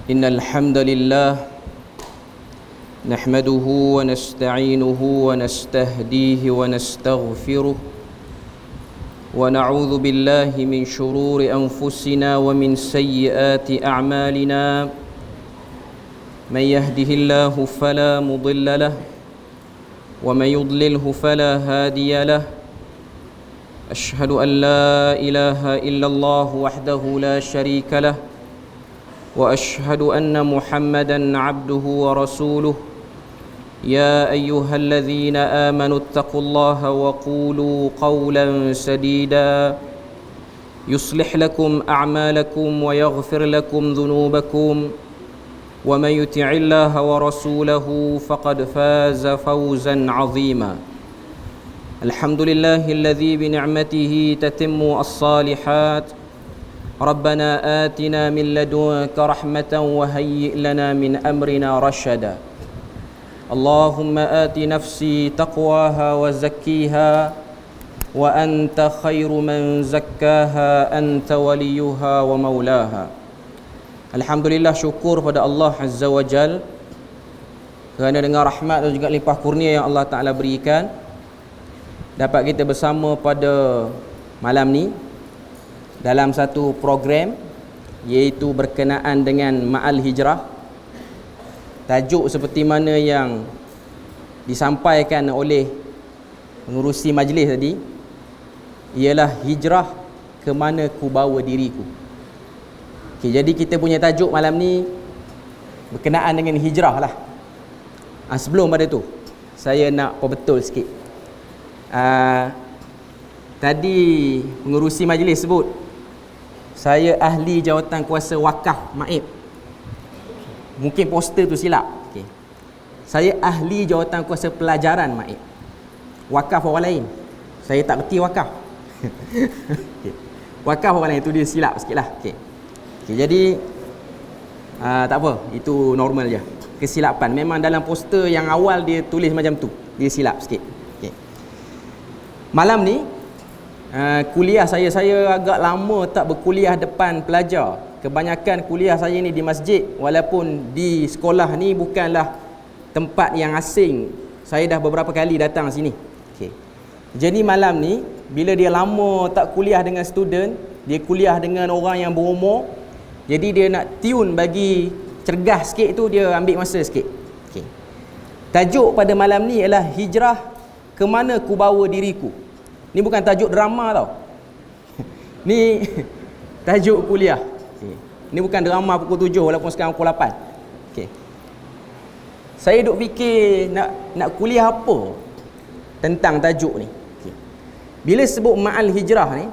إن الحمد لله نحمده ونستعينه ونستهديه ونستغفره ونعوذ بالله من شرور أنفسنا ومن سيئات أعمالنا من يهده الله فلا مضل له ومن يضلله فلا هادي له أشهد أن لا إله إلا الله وحده لا شريك له وأشهد أن محمدًا عبده ورسوله يا أيها الذين آمنوا اتقوا الله وقولوا قولا سديدا يصلح لكم أعمالكم ويغفر لكم ذنوبكم ومن يطع الله ورسوله فقد فاز فوزا عظيما الحمد لله الذي بنعمته تتم الصالحات ربنا آتنا من لدنك رحمة وهيئ لنا من أمرنا رشدا اللهم آت نفسي تقواها وزكيها وأنت خير من زكاها أنت وليها ومولاها. Alhamdulillah, syukur pada Allah Azza wa Jal kerana dengan rahmat dan juga limpah kurnia yang Allah Ta'ala berikan, dapat kita bersama pada malam ni dalam satu program iaitu berkenaan dengan Ma'al Hijrah. Tajuk seperti mana yang disampaikan oleh pengurusi majlis tadi ialah hijrah ke mana ku bawa diriku. Okay, jadi kita punya tajuk malam ni berkenaan dengan hijrah lah. Sebelum pada tu saya nak perbetul sikit. Tadi pengurusi majlis sebut saya ahli jawatan kuasa wakaf Maib. Mungkin poster tu silap. Okay. Saya ahli jawatan kuasa pelajaran Maib. Wakaf orang lain. Saya tak reti wakaf. Okay. Wakaf orang lain tu dia silap sikit lah. Okay. Okay, jadi tak apa, itu normal je. Kesilapan. Memang dalam poster yang awal dia tulis macam tu. Dia silap sikit. Okay. Malam ni kuliah saya agak lama tak berkuliah depan pelajar. Kebanyakan kuliah saya ni di masjid, walaupun di sekolah ni bukanlah tempat yang asing. Saya dah beberapa kali datang sini. Okay. Jadi malam ni bila dia lama tak kuliah dengan student, dia kuliah dengan orang yang berumur. Jadi dia nak tune bagi cergas sikit tu, dia ambil masa sikit. Okay. Tajuk pada malam ni ialah hijrah ke mana ku bawa diriku. Ni bukan tajuk drama tau. Ni tajuk kuliah. Okay. Ni bukan drama pukul 7 walaupun sekarang pukul 8. Okay. Saya duk fikir nak kuliah apa tentang tajuk ni. Okay. Bila sebut Ma'al Hijrah ni,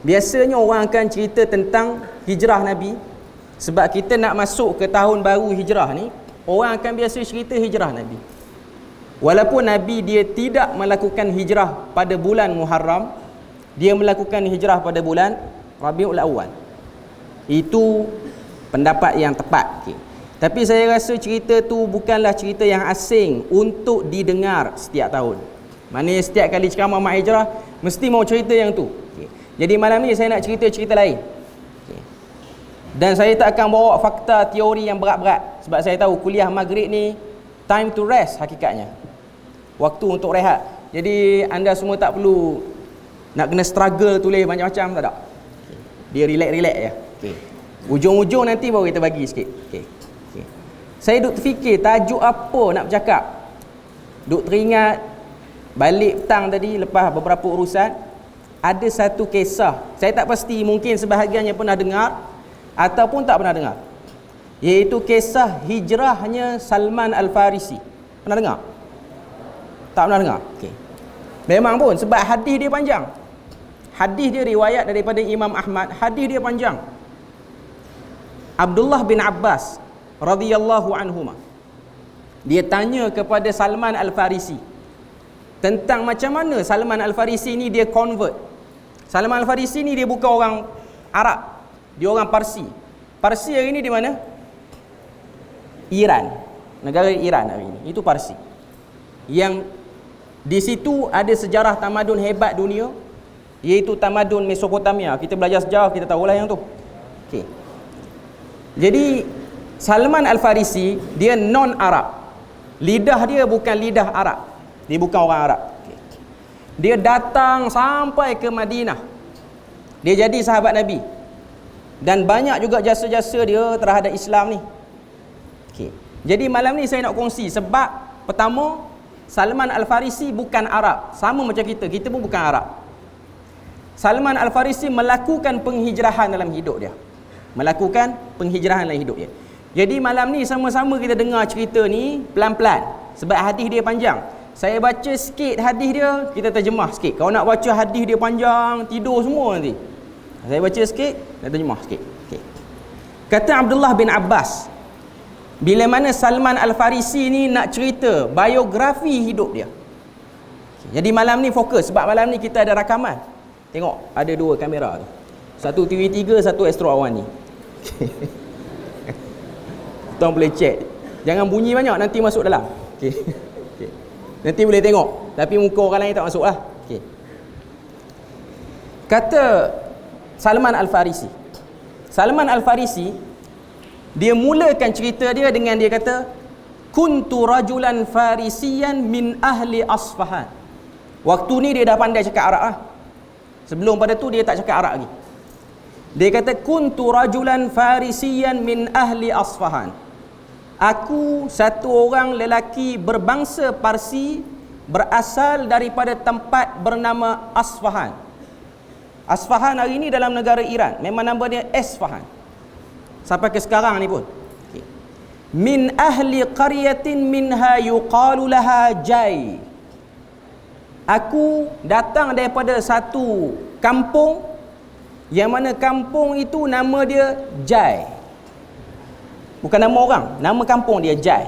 biasanya orang akan cerita tentang hijrah Nabi. Sebab kita nak masuk ke tahun baru hijrah ni, orang akan biasa cerita hijrah Nabi. Walaupun Nabi dia tidak melakukan hijrah pada bulan Muharram, dia melakukan hijrah pada bulan Rabiul Awal. Itu pendapat yang tepat. Okay. Tapi saya rasa cerita tu bukanlah cerita yang asing untuk didengar setiap tahun. Maknanya setiap kali ceramah Ma'al Hijrah mesti mau cerita yang tu. Okay. Jadi malam ni saya nak cerita lain. Okay. Dan saya tak akan bawa fakta teori yang berat-berat, sebab saya tahu kuliah maghrib ni time to rest hakikatnya. Waktu untuk rehat. Jadi anda semua tak perlu nak kena struggle tulis macam-macam, tak ada. Okay. Dia relax je. Okay. Ujung-ujung nanti baru kita bagi sikit. Okay. Okay. Saya duk terfikir tajuk apa nak bercakap. Duk teringat balik petang tadi lepas beberapa urusan, ada satu kisah. Saya tak pasti, mungkin sebahagiannya pernah dengar ataupun tak pernah dengar. Iaitu kisah hijrahnya Salman Al-Farisi. Pernah dengar? Tak pernah dengar? Okay. Memang pun sebab hadis dia panjang. Hadis dia riwayat daripada Imam Ahmad. Hadis dia panjang. Abdullah bin Abbas radhiyallahu anhuma, dia tanya kepada Salman Al-Farisi tentang macam mana Salman Al-Farisi ni dia convert. Salman Al-Farisi ni dia bukan orang Arab, dia orang Parsi. Parsi hari ni di mana? Iran. Negara Iran hari ni. Itu Parsi. Yang di situ ada sejarah tamadun hebat dunia, iaitu tamadun Mesopotamia. Kita belajar sejarah, kita tahulah yang tu. Okey. Jadi Salman Al-Farisi dia non-Arab. Lidah dia bukan lidah Arab. Dia bukan orang Arab. Dia datang sampai ke Madinah. Dia jadi sahabat Nabi. Dan banyak juga jasa-jasa dia terhadap Islam ni. Jadi malam ni saya nak kongsi sebab pertama, Salman Al-Farisi bukan Arab. Sama macam kita pun bukan Arab. Salman Al-Farisi melakukan penghijrahan dalam hidup dia. Melakukan penghijrahan dalam hidup dia. Jadi malam ni sama-sama kita dengar cerita ni pelan-pelan. Sebab hadis dia panjang. Saya baca sikit hadis dia, kita terjemah sikit. Kalau nak baca hadis dia panjang, tidur semua nanti. Saya baca sikit, saya terjemah sikit. Kata Abdullah bin Abbas, bila mana Salman Al-Farisi ni nak cerita biografi hidup dia. Jadi malam ni fokus, sebab malam ni kita ada rakaman. Tengok, ada dua kamera tu. Satu TV3, satu Astro Awan ni. Tuan boleh check. Jangan bunyi banyak, nanti masuk dalam. Okay. Nanti boleh tengok, tapi muka orang lain tak masuk lah. Kata Salman Al-Farisi, Salman Al-Farisi dia mulakan cerita dia dengan dia kata, kuntu rajulan farisiyan min ahli Asfahan. Waktu ni dia dah pandai cakap Arab lah. Sebelum pada tu dia tak cakap Arab lagi. Dia kata, kuntu rajulan farisiyan min ahli Asfahan. Aku satu orang lelaki berbangsa Parsi, berasal daripada tempat bernama Asfahan. Asfahan hari ni dalam negara Iran. Memang nama dia Esfahan. Sampai ke sekarang ni pun. Min ahli qaryatin minha yuqalu laha Jai. Aku datang daripada satu kampung yang mana kampung itu nama dia Jai. Bukan nama orang, nama kampung dia Jai.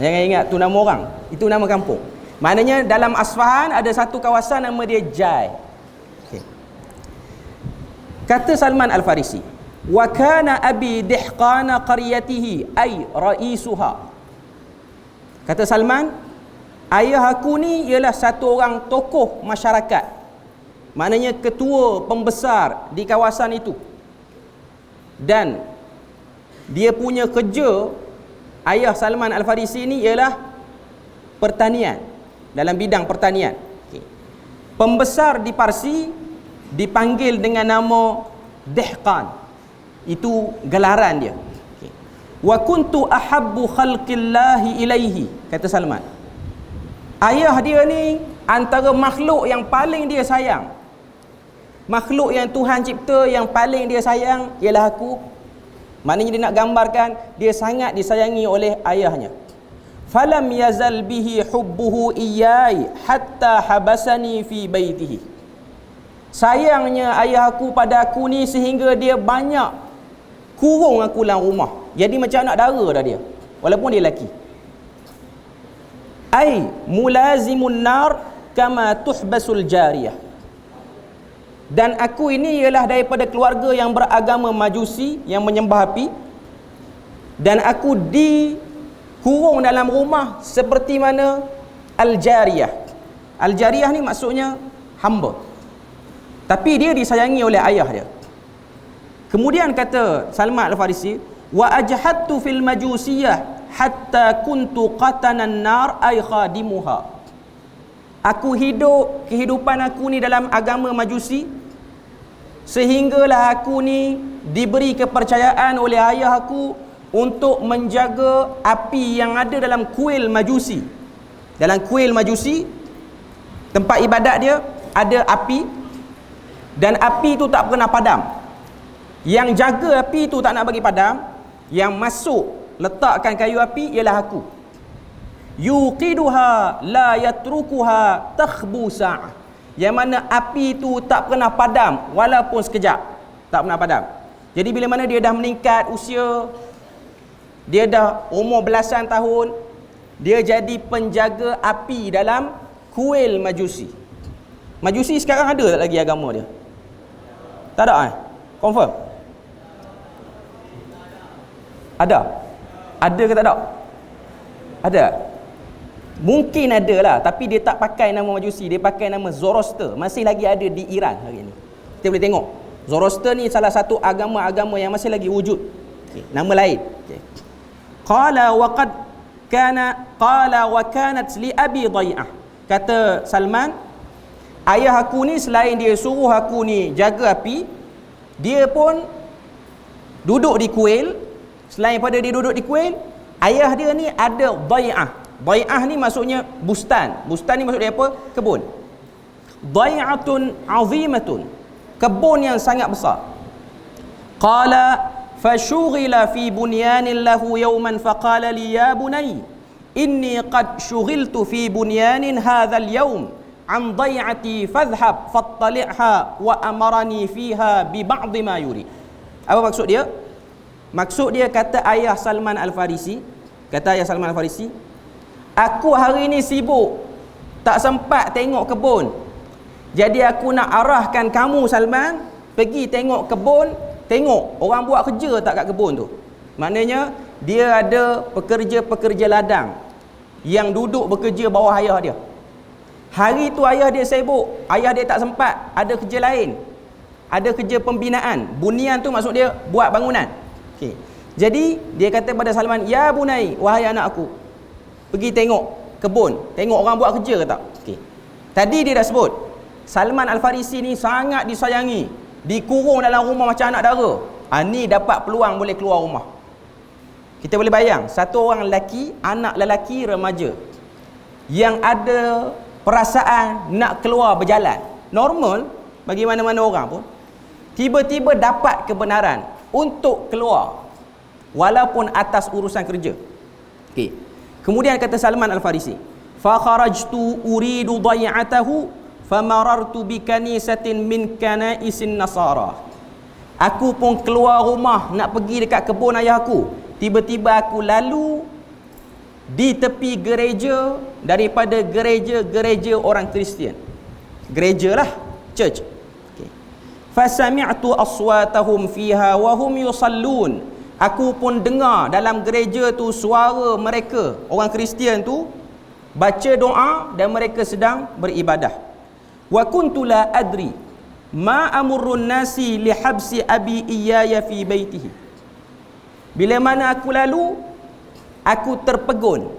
Jangan ingat tu nama orang, itu nama kampung. Maknanya dalam Asfahan ada satu kawasan nama dia Jai. Kata Salman Al-Farisi, wa kana abi dihqana qaryatihi ay raisuha. Kata Salman, ayah aku ni ialah satu orang tokoh masyarakat. Maknanya ketua pembesar di kawasan itu. Dan dia punya kerja, ayah Salman Al-Farisi ni ialah pertanian, dalam bidang pertanian. Pembesar di Parsi dipanggil dengan nama Dihqan. Itu gelaran dia. Wa kuntu ahabbu khalqillahi ilaihi, kata Salman. Ayah dia ni antara makhluk yang paling dia sayang. Makhluk yang Tuhan cipta yang paling dia sayang ialah aku. Maknanya dia nak gambarkan dia sangat disayangi oleh ayahnya. Falam yazal bihi hubbuhu iyai hatta habasani fi baitihi. Sayangnya ayah aku pada aku ni sehingga dia banyak kurung aku dalam rumah. Jadi macam anak dara dah dia, walaupun dia lelaki. Ai mulazimun nar kama tuhbasul jariyah. Dan aku ini ialah daripada keluarga yang beragama Majusi, yang menyembah api. Dan aku dikurung dalam rumah seperti mana Al-Jariyah. Al-Jariyah ni maksudnya hamba. Tapi dia disayangi oleh ayah dia. Kemudian kata Salman Al-Farisi, wa ajhadtu fil majusiyah hatta kuntu qatanan nar ay khadimuha. Aku hidup kehidupan aku ni dalam agama Majusi sehinggalah aku ni diberi kepercayaan oleh ayah aku untuk menjaga api yang ada dalam kuil Majusi. Dalam kuil Majusi, tempat ibadat dia ada api, dan api tu tak pernah padam. Yang jaga api tu tak nak bagi padam, yang masuk letakkan kayu api ialah aku. Yuqiduha la yatrukuha takhbu sa'ah. Yang mana api tu tak pernah padam walaupun sekejap. Tak pernah padam. Jadi bila mana dia dah meningkat usia, dia dah umur belasan tahun, dia jadi penjaga api dalam kuil Majusi. Majusi sekarang ada tak lagi agama dia? Tak ada Confirm? Ada? Ada ke tak ada? Ada. Mungkin ada lah, tapi dia tak pakai nama Majusi, dia pakai nama Zoroaster. Masih lagi ada di Iran hari ini. Kita boleh tengok. Zoroaster ni salah satu agama-agama yang masih lagi wujud. Nama lain. Qala wa qad qala wa kanat li abi Dai'ah. Kata Salman, ayah aku ni selain dia suruh aku ni jaga api, dia pun duduk di kuil. Selain pada dia duduk di kuil, ayah dia ni ada Dai'ah. Dai'ah ni maksudnya bustan. Bustan ni maksud dia apa? Kebun. Dai'atun azimatun, kebun yang sangat besar. Qala fashughila fi bunyanin lahu yawman faqala li ya bunay inni qad shughiltu fi bunyanin hadzal yawm an dai'ati fadhhab fattali'ha wa amarani fiha bi ba'd ma yuri. Apa maksud dia? Maksud dia, kata ayah Salman Al-Farisi, aku hari ni sibuk, tak sempat tengok kebun. Jadi aku nak arahkan kamu Salman pergi tengok kebun, tengok orang buat kerja tak kat kebun tu. Maknanya dia ada pekerja-pekerja ladang yang duduk bekerja bawah ayah dia. Hari tu ayah dia sibuk, ayah dia tak sempat, ada kerja lain. Ada kerja pembinaan. Bunyan tu maksud dia buat bangunan. Okey. Jadi dia kata pada Salman, ya bunai, wahai anak aku, pergi tengok kebun, tengok orang buat kerja ke tak. Okey. Tadi dia dah sebut Salman Al-Farisi ni sangat disayangi, dikurung dalam rumah macam anak dara. Ni dapat peluang boleh keluar rumah. Kita boleh bayang, satu orang lelaki, anak lelaki remaja yang ada perasaan nak keluar berjalan, normal bagi mana-mana orang pun, tiba-tiba dapat kebenaran untuk keluar walaupun atas urusan kerja. Okey. Kemudian kata Salman Al-Farisi, fa kharajtu uridu dai'atahu famarartu bi kanisatin min kanaisin nasara. Aku pun keluar rumah nak pergi dekat kebun ayah aku. Tiba-tiba aku lalu di tepi gereja daripada gereja-gereja orang Kristian. Gereja lah, church. Okay. Fasami'tu aswatahum fiha wa hum yusallun. Aku pun dengar dalam gereja tu suara mereka, orang Kristian tu baca doa dan mereka sedang beribadah. Wa kuntu la adri ma amurrun nasi li habsi abi iyaya fi baitihi. Bila mana aku lalu, aku terpegun,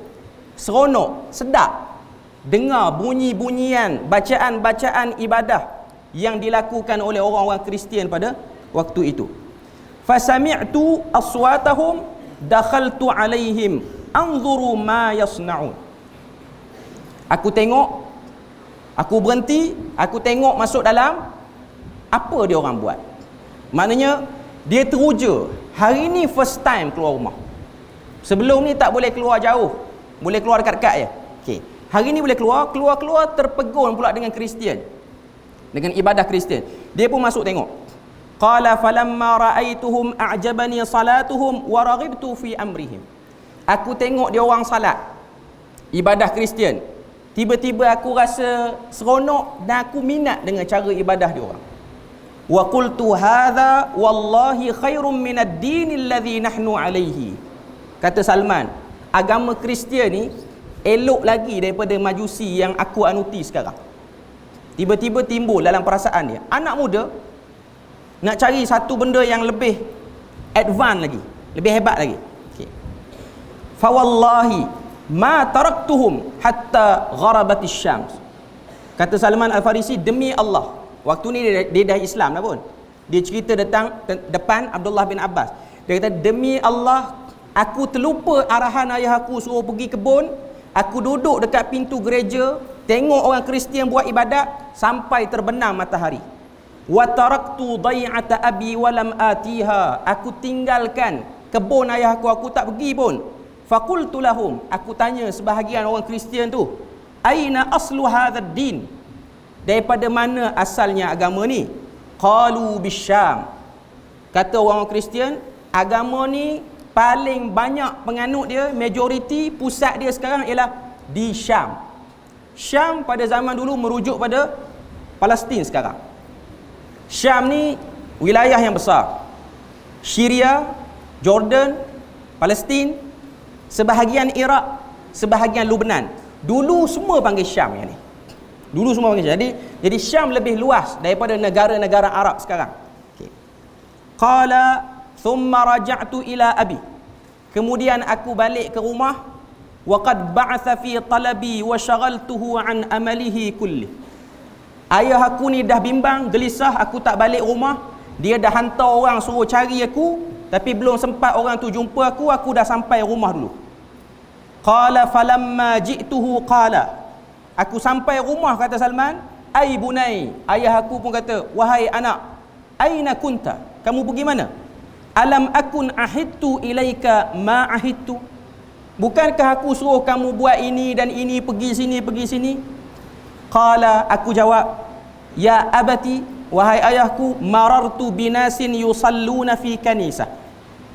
seronok, sedap dengar bunyi-bunyian bacaan-bacaan ibadah yang dilakukan oleh orang-orang Kristian pada waktu itu. Fasami'tu aswatahum dakhaltu alaihim anzuru ma yasna'un. Aku tengok, aku berhenti, aku tengok masuk dalam, apa dia orang buat. Maknanya dia teruja, hari ni first time keluar rumah. Sebelum ni tak boleh keluar jauh, boleh keluar dekat-dekat je. Okey. Hari ni boleh keluar terpegun pula dengan Kristian, dengan ibadah Kristian. Dia pun masuk tengok. Qala falamma ra'aituhum a'jabani salatuhum wa raghibtu fi amrihim. Aku tengok dia orang salat ibadah Kristian, tiba-tiba aku rasa seronok dan aku minat dengan cara ibadah dia orang. Wa qultu hadha wallahi khairum minad din alladhi nahnu alaihi. Kata Salman, agama Kristian ni elok lagi daripada Majusi yang aku anuti sekarang. Tiba-tiba timbul dalam perasaan dia, anak muda nak cari satu benda yang lebih advance lagi, lebih hebat lagi. Okay. Fa wallahi ma taraktuhum hatta gharabatis syams. Kata Salman Al-Farisi, demi Allah, waktu ni dia dah Islam dah pun. Dia cerita depan Abdullah bin Abbas. Dia kata, demi Allah, aku terlupa arahan ayah aku suruh pergi kebun. Aku duduk dekat pintu gereja, tengok orang Kristian buat ibadat sampai terbenam matahari. Wa taraktu dai'ata abi wa lam atiha. Aku tinggalkan kebun ayah aku tak pergi pun. Faqultu lahum, aku tanya sebahagian orang Kristian tu, aina aslu hadzal din? Daripada mana asalnya agama ni? Qalu bisyam. Kata orang Kristian, agama ni paling banyak penganut dia, majoriti pusat dia sekarang ialah di Syam. Syam pada zaman dulu merujuk pada Palestin sekarang. Syam ni wilayah yang besar. Syria, Jordan, Palestin, sebahagian Iraq, sebahagian Lebanon. Dulu semua panggil Syam yang ni. Dulu semua panggil Syam. Jadi Syam lebih luas daripada negara-negara Arab sekarang. Okay. Qala thumma raja'tu ila abi. Kemudian aku balik ke rumah, wa qad ba'atha fi talabi wa shaghaltuhu an amalihi kulli. Ayah aku ni dah bimbang, gelisah, aku tak balik rumah. Dia dah hantar orang suruh cari aku, tapi belum sempat orang tu jumpa aku dah sampai rumah dulu. Qala falamma ji'tuhu qala. Aku sampai rumah, kata Salman, ai bunai, ayah aku pun kata, wahai anak, aina kunta? Kamu pergi mana? Alam akun ahidtu ilaika ma ahidtu. Bukankah aku suruh kamu buat ini dan ini, pergi sini. Qala, aku jawab, ya abati, wahai ayahku, marartu binasin yusalluna fi kanisah.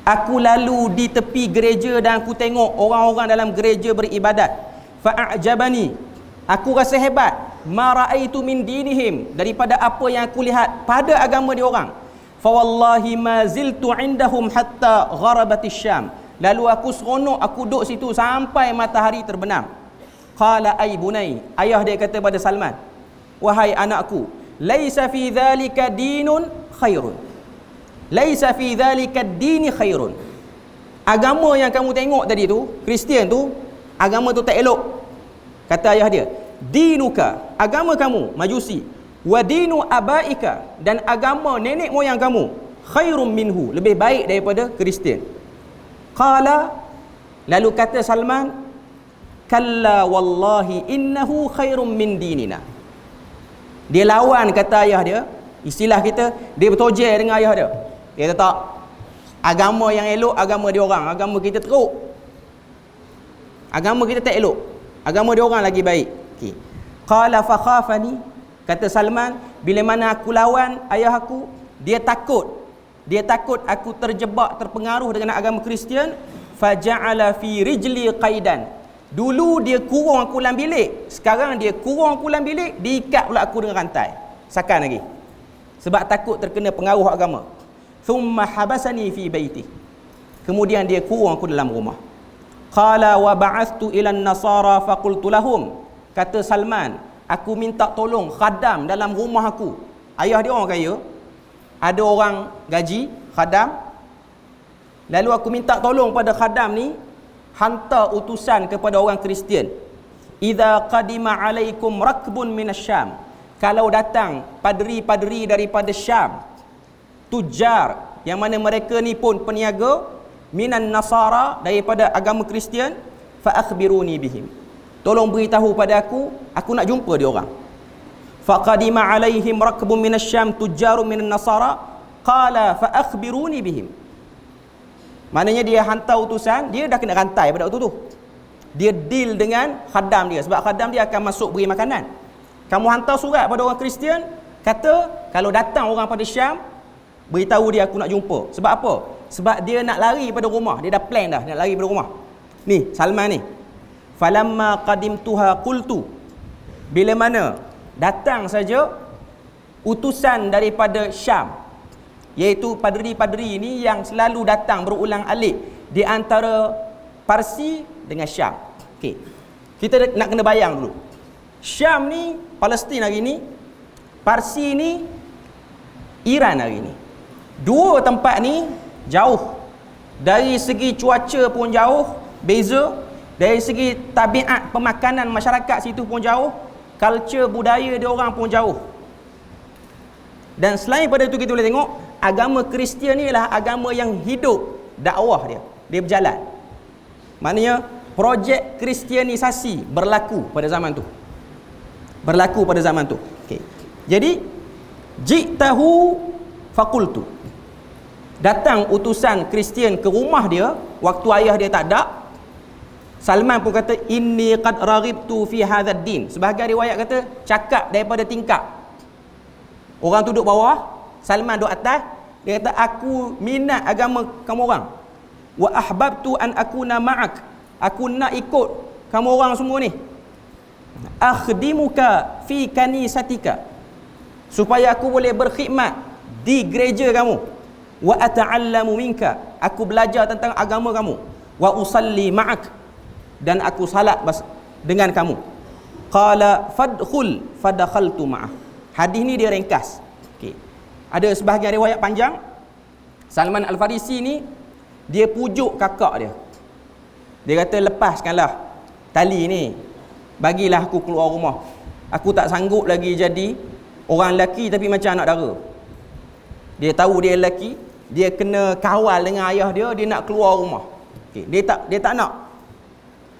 Aku lalu di tepi gereja dan aku tengok orang-orang dalam gereja beribadat. Fa'ajabani, aku rasa hebat, ma ra'aitu min dinihim, daripada apa yang aku lihat pada agama dia orang. Fa wallahi ma ziltu indahum hatta gharabatis syam. Lalu aku seronok, aku duduk situ sampai matahari terbenam. Qala ay bunai, ayah dia kata pada Salman, wahai anakku, laisa fi dhalika dinun khairun. Laisa fi dhalika dini khairun. Agama yang kamu tengok tadi tu, Kristian tu, agama tu tak elok. Kata ayah dia, dinuka, agama kamu Majusi, wa dinu abaika, dan agama nenek moyang kamu, khairum minhu, lebih baik daripada Kristian. Qala, lalu kata Salman, kalla wallahi innahu khairum min dinina. Dia lawan, kata ayah dia, istilah kita, dia bertojel dengan ayah dia. Dia kata tak, agama yang elok agama dia orang, agama kita teruk, agama kita tak elok, agama dia orang lagi baik. Okay. Qala fa khafani, kata Salman, bila mana aku lawan ayah aku, dia takut aku terjebak, terpengaruh dengan agama Kristian. Faja'ala fi rijli qaidan. Dulu dia kurung aku dalam bilik, sekarang dia kurung aku dalam bilik, diikat pula aku dengan rantai, sakan lagi, sebab takut terkena pengaruh agama. Thumma habasani fi baiti, kemudian dia kurung aku dalam rumah. Qala wa ba'athtu ila an-nasara faqultu lahum, kata Salman, aku minta tolong khadam dalam rumah aku. Ayah dia orang kaya, ada orang gaji khadam. Lalu aku minta tolong pada khadam ni, hantar utusan kepada orang Kristian. Idza qadima alaikum rakbun minasyam, kalau datang padri-padri daripada Syam, tujar yang mana mereka ni pun peniaga, minan nasara, daripada agama Kristian, fa akhbiruni bihim, tolong beritahu pada aku nak jumpa dia orang. Faqadima alaihim rakbun minasyam tujarun minan nasara, qala fa akhbiruni bihim. Maknanya dia hantar utusan, dia dah kena rantai pada waktu tu. Dia deal dengan khadam dia, sebab khadam dia akan masuk beri makanan. Kamu hantar surat pada orang Kristian, kata kalau datang orang pada Syam, beritahu dia aku nak jumpa. Sebab apa? Sebab dia nak lari pada rumah, dia dah plan dah nak lari pada rumah. Ni Salman ni, falamma qadimtuha qultu, bila mana datang saja utusan daripada Syam, iaitu padri-padri ini yang selalu datang berulang alik di antara Parsi dengan Syam. Okey, kita nak kena bayang dulu, Syam ni Palestin hari ni, Parsi ni Iran hari ni. Dua tempat ni jauh, dari segi cuaca pun jauh beza, dari segi tabiat pemakanan masyarakat situ pun jauh, culture budaya dia orang pun jauh. Dan selain pada itu, kita boleh tengok agama Kristian ni ialah agama yang hidup, dakwah dia berjalan. Maknanya projek kristianisasi berlaku pada zaman tu. Okay. Jadi ji'tahu faqultu, datang utusan Kristian ke rumah dia waktu ayah dia tak ada. Salman pun kata, inni qad raghibtu fi hadzal din. Sebahagian riwayat kata cakap daripada tingkap. Orang tu duduk bawah, Salman duduk atas. Dia kata, aku minat agama kamu orang. Wa ahbabtu an akuna ma'ak, aku nak ikut kamu orang semua ni. Akhdimuka fi kanisatika, supaya aku boleh berkhidmat di gereja kamu. Wa ata'allamu minka, aku belajar tentang agama kamu. Wa usalli ma'ak, dan aku salat dengan kamu. Qala fadkhul fadakhaltu ma'ah. Hadis ni dia ringkas. Okey. Ada sebahagian riwayat panjang. Salman Al-Farisi ni dia pujuk kakak dia. Dia kata, lepaskanlah tali ni, bagilah aku keluar rumah. Aku tak sanggup lagi jadi orang lelaki tapi macam anak dara. Dia tahu dia lelaki, dia kena kawal dengan ayah dia, dia nak keluar rumah. Okay. Dia tak nak.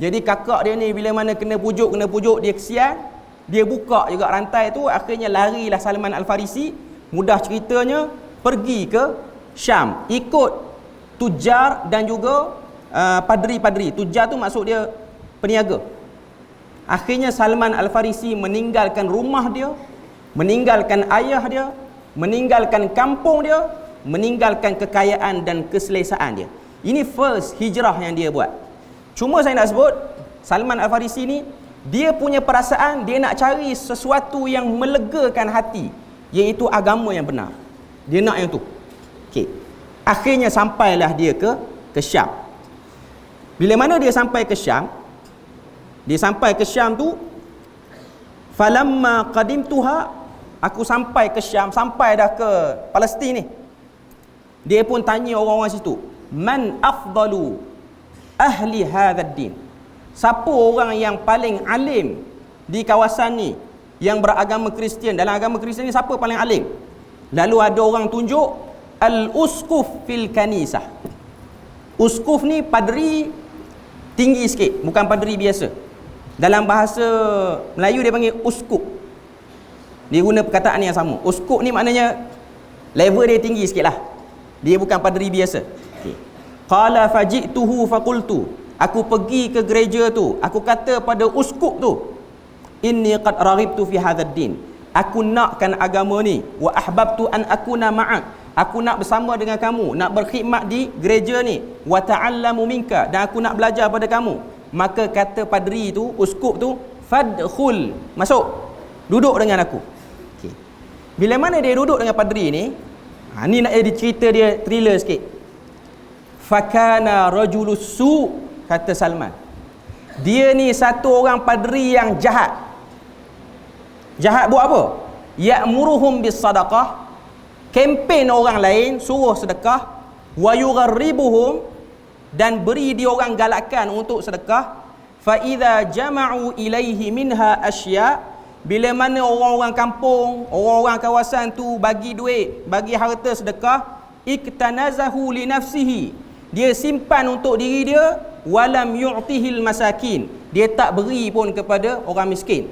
Jadi kakak dia ni bila mana kena pujuk, dia kesian, dia buka juga rantai tu, akhirnya larilah Salman Al-Farisi, mudah ceritanya pergi ke Syam, ikut tujar dan juga padri-padri. Tujar tu maksud dia peniaga. Akhirnya Salman Al-Farisi meninggalkan rumah dia, meninggalkan ayah dia, meninggalkan kampung dia, meninggalkan kekayaan dan keselesaan dia. Ini first hijrah yang dia buat. Cuma saya nak sebut, Salman Al-Farisi ni, dia punya perasaan, dia nak cari sesuatu yang melegakan hati, iaitu agama yang benar. Dia nak yang tu. Okay. Akhirnya sampailah dia ke Syam. Bila mana dia sampai ke Syam, tu, falamma qadimtuha, aku sampai ke Syam, sampai dah ke Palestin ni. Dia pun tanya orang-orang situ, man afdalu ahli hadzal din? Siapa orang yang paling alim di kawasan ni yang beragama Kristian? Dalam agama Kristian ni siapa paling alim? Lalu ada orang tunjuk al-uskuf fil kanisah. Uskuf ni padri tinggi sikit, bukan padri biasa. Dalam bahasa Melayu dia panggil uskup. Dia guna perkataan yang sama. Uskup ni maknanya level dia tinggi sikit lah. Dia bukan padri biasa. Okay. Qala faji'tuhu faqultu, aku pergi ke gereja tu, aku kata pada uskup tu, inni qad raghibtu fi hadzal din, aku nakkan agama ni, wa ahbabtu an akuna ma'ak, aku nak bersama dengan kamu, nak berkhidmat di gereja ni, wa ta'allamu minka, dan aku nak belajar pada kamu. Maka kata padri tu, uskup tu, fadkhul, masuk, duduk dengan aku. Okay. Bila mana dia duduk dengan padri ni, ni nak jadi cerita dia thriller sikit. Fakana rajulus su, kata Salman, dia ni satu orang padri yang jahat. Jahat buat apa? Ya'muruhum bis sadaqah, kempen orang lain suruh sedekah, wa yugharribuhum, dan beri dia orang galakkan untuk sedekah. Fa idza jama'u ilaihi minha asya, bila mana orang-orang kampung, orang-orang kawasan tu bagi duit, bagi harta sedekah, iktanazahu li nafsihi, dia simpan untuk diri dia, walam yu'tihil masakin, dia tak beri pun kepada orang miskin.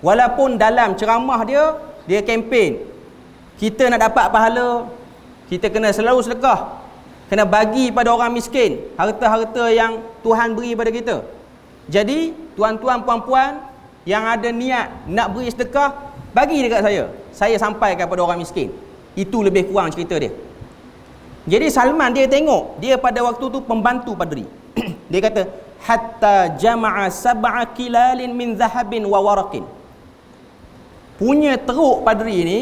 Walaupun dalam ceramah dia kempen, kita nak dapat pahala, kita kena selalu sedekah, kena bagi pada orang miskin harta-harta yang Tuhan beri pada kita. Jadi tuan-tuan puan-puan yang ada niat nak beri sedekah, bagi dekat saya sampaikan pada orang miskin. Itu lebih kurang cerita dia. Jadi Salman dia tengok, dia pada waktu tu pembantu padri. Dia kata, hatta jama'a sab'a kilalin min zahabin wa waraqin. Punya teruk padri ni,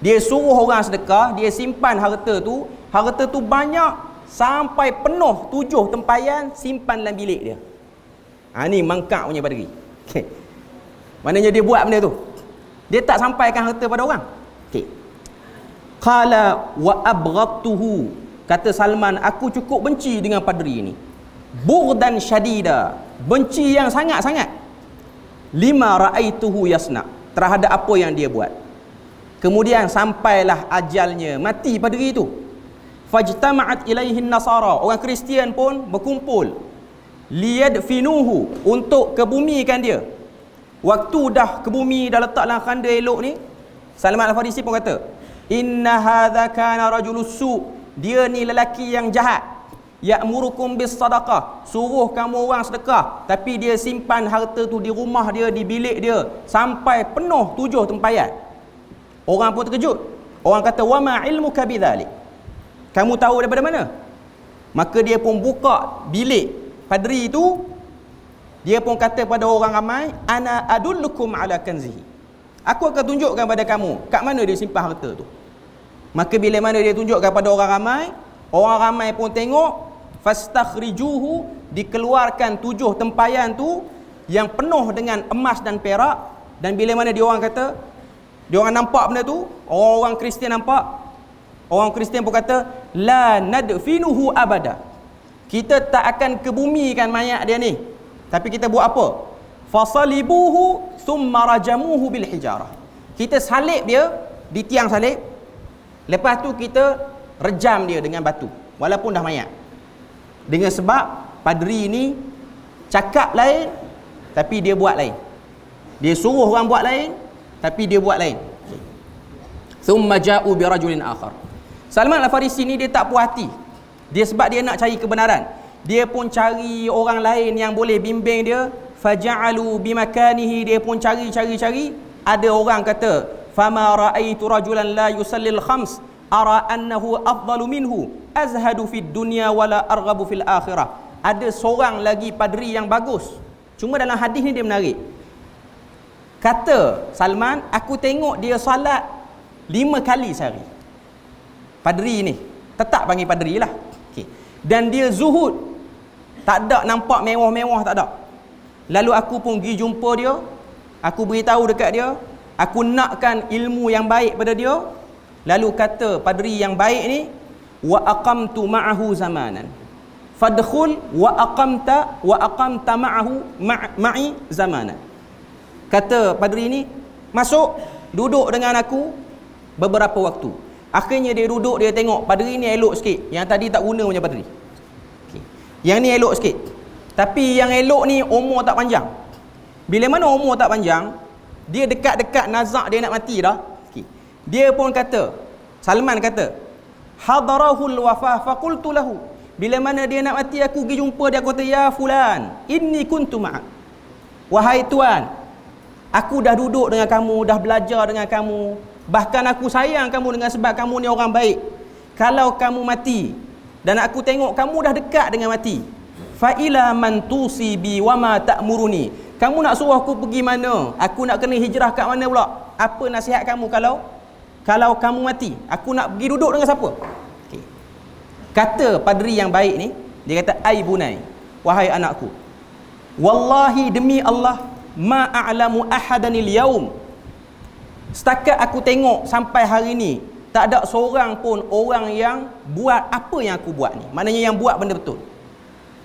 dia suruh orang sedekah, dia simpan harta tu banyak sampai penuh 7 tempayan, simpan dalam bilik dia. Ni mangkak punya padri. Okay. Maknanya dia buat benda tu, dia tak sampaikan harta pada orang. Okay. Qala wa abghadtuhu, kata Salman, aku cukup benci dengan padri ni, bughdan syadida, benci yang sangat-sangat, lima ra'aituhu yasna, terhadap apa yang dia buat. Kemudian sampailah ajalnya, mati padri itu. Fajtama'at ilaihin nasara, orang Kristian pun berkumpul, liyadfinuhu, untuk kebumikan dia. Waktu dah kebumi, dah letak dalam khanda elok ni, Salman Al-Farisi pun kata, inna hadza kana rajulus su, dia ni lelaki yang jahat, ya'murukum bis sadaqah, suruh kamu orang sedekah, tapi dia simpan harta tu di rumah dia, di bilik dia, sampai penuh 7 tempayan. Orang pun terkejut. Orang kata, wa ma ilmuka bidzalik, kamu tahu daripada mana? Maka dia pun buka bilik padri itu, dia pun kata pada orang ramai, ana adullukum ala kanzihi, aku akan tunjukkan pada kamu kat mana dia simpan harta tu. Maka bila mana dia tunjukkan pada orang ramai pun tengok, fastakhrijuhu, dikeluarkan 7 tempayan tu yang penuh dengan emas dan perak. Dan bila mana dia orang kata, dia orang nampak benda tu, orang-orang Kristian nampak, Orang Kristian pun kata la nadfinuhu abada. Kita tak akan kebumikan mayat dia ni. Tapi kita buat apa? Fasalibuhu thumma rajamuhu bil hijarah. Kita salib dia di tiang salib. Lepas tu kita rejam dia dengan batu walaupun dah mayat. Dengan sebab padri ni cakap lain tapi dia buat lain. Dia suruh orang buat lain tapi dia buat lain. Thumma ja'u bi rajulin akhar. Salman Al-Farisi ni dia tak puas hati. Dia sebab dia nak cari kebenaran. Dia pun cari orang lain yang boleh bimbing dia. Faja'alu bimakanihi, dia pun cari. Ada orang kata, "Fama ra'aitu rajulan la yusallil khams ara annahu afdalu minhu azhadu fid dunya wala arghabu fil akhirah." Ada seorang lagi padri yang bagus. Cuma dalam hadis ni dia menarik. Kata Salman, aku tengok dia salat 5 kali sehari. Padri ni tetap panggil padri lah. Okay. Dan dia zuhud, tak ada nampak mewah-mewah, tak ada. Lalu aku pun pergi jumpa dia, aku beritahu dekat dia, aku nakkan ilmu yang baik pada dia. Lalu kata padri yang baik ni, wa aqamtu ma'ahu zamanan fadkhul wa aqamta ma'ahu ma'i zamanan. Kata padri ni, masuk duduk dengan aku beberapa waktu. Akhirnya dia duduk, dia tengok padri ni elok sikit. Yang tadi tak guna punya padri. Okay. Yang ni elok sikit. Tapi yang elok ni umur tak panjang. Bila mana umur tak panjang, dia dekat-dekat nazak dia nak mati dah. Okay. Dia pun kata, Salman kata, hadarahul wafah faqultu lahu. Bila mana dia nak mati, aku pergi jumpa dia, aku kata, ya fulan, inni kuntu ma'ak. Wahai tuan, aku dah duduk dengan kamu, dah belajar dengan kamu. Bahkan aku sayang kamu dengan sebab kamu ni orang baik. Kalau kamu mati dan aku tengok kamu dah dekat dengan mati, fa ila man tusibi wa ma ta'muruni. Kamu nak suruh aku pergi mana? Aku nak kena hijrah kat mana pula? Apa nasihat kamu kalau kamu mati? Aku nak pergi duduk dengan siapa? Okay. Kata padri yang baik ni, dia kata, ai bunai, wahai anakku, wallahi demi Allah, ma a'lamu ahadanil yaum, setakat aku tengok sampai hari ni, tak ada seorang pun orang yang buat apa yang aku buat ni. Maknanya yang buat benda betul.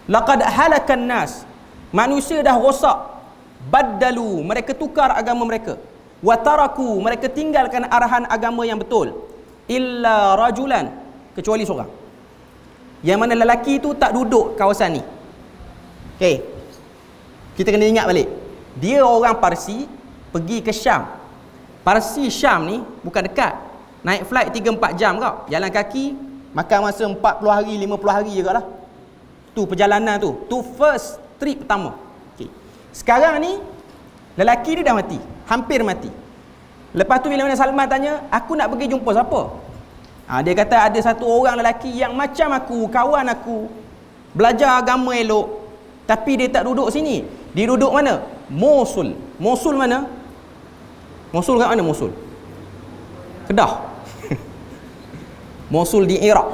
Laqad halakan nas, manusia dah rosak. Baddalu, mereka tukar agama mereka. Wataraku, mereka tinggalkan arahan agama yang betul. Illa rajulan, kecuali seorang. Yang mana lelaki tu tak duduk kawasan ni. Okay, kita kena ingat balik. Dia orang Parsi, pergi ke Syam. Parsi Syam ni bukan dekat. Naik flight 3-4 jam kau. Jalan kaki makan masa 40 hari, 50 hari je lah. Tu perjalanan tu. Tu first trip pertama. Okay. Sekarang ni lelaki dia dah mati, hampir mati. Lepas tu bila mana Salman tanya, aku nak pergi jumpa siapa? Dia kata ada satu orang lelaki yang macam aku, kawan aku, belajar agama elok, tapi dia tak duduk sini. Dia duduk mana? Mosul. Mosul mana? Mosul kat mana Mosul? Kedah. Mosul di Iraq.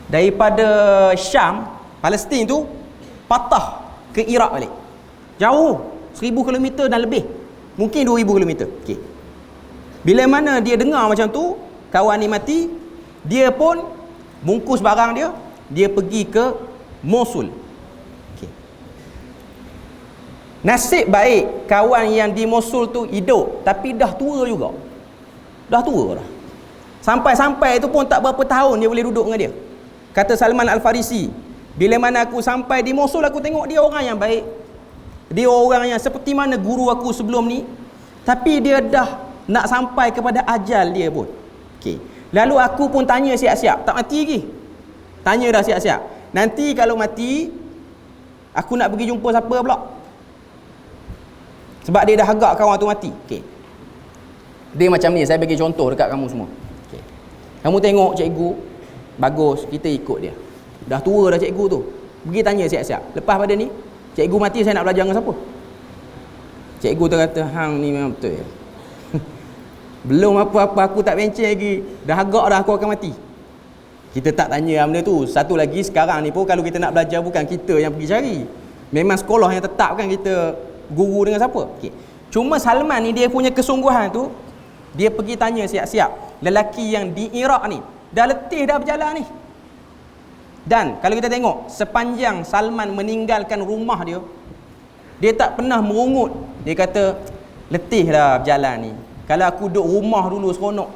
Daripada Syam, Palestin tu patah ke Iraq balik. Jauh, 1000 km dan lebih. Mungkin 2000 km. Okey. Bila mana dia dengar macam tu, kawan ni mati, dia pun bungkus barang dia, dia pergi ke Mosul. Nasib baik kawan yang di Mosul tu hidup, tapi dah tua juga. Dah tua dah. Sampai-sampai itu pun tak berapa tahun dia boleh duduk dengan dia. Kata Salman Al-Farisi, bila mana aku sampai di Mosul, aku tengok dia orang yang baik. Dia orang yang seperti mana guru aku sebelum ni. Tapi dia dah nak sampai kepada ajal dia pun. Okay. Lalu aku pun tanya siap-siap, tak mati lagi. Tanya dah siap-siap, nanti kalau mati, aku nak pergi jumpa siapa pula? Sebab dia dah agak kawan tu mati. Okay. Dia macam ni, saya bagi contoh dekat kamu semua. Okay. Kamu tengok cikgu, bagus, kita ikut dia. Dah tua dah cikgu tu. Pergi tanya siap-siap. Lepas pada ni, cikgu mati, saya nak belajar dengan siapa? Cikgu tu kata, hang ni memang betul ya. Belum apa-apa, aku tak benceng lagi. Dah agak dah aku akan mati. Kita tak tanya benda tu. Satu lagi, sekarang ni pun kalau kita nak belajar, bukan kita yang pergi cari. Memang sekolah yang tetap kan kita guru dengan siapa. Okay. Cuma Salman ni dia punya kesungguhan tu, dia pergi tanya siap-siap. lelaki yang di Iraq ni dah letih dah berjalan ni. Dan kalau kita tengok sepanjang Salman meninggalkan rumah dia, dia tak pernah merungut. Dia kata, letih dah berjalan ni. Kalau aku duduk rumah dulu seronok,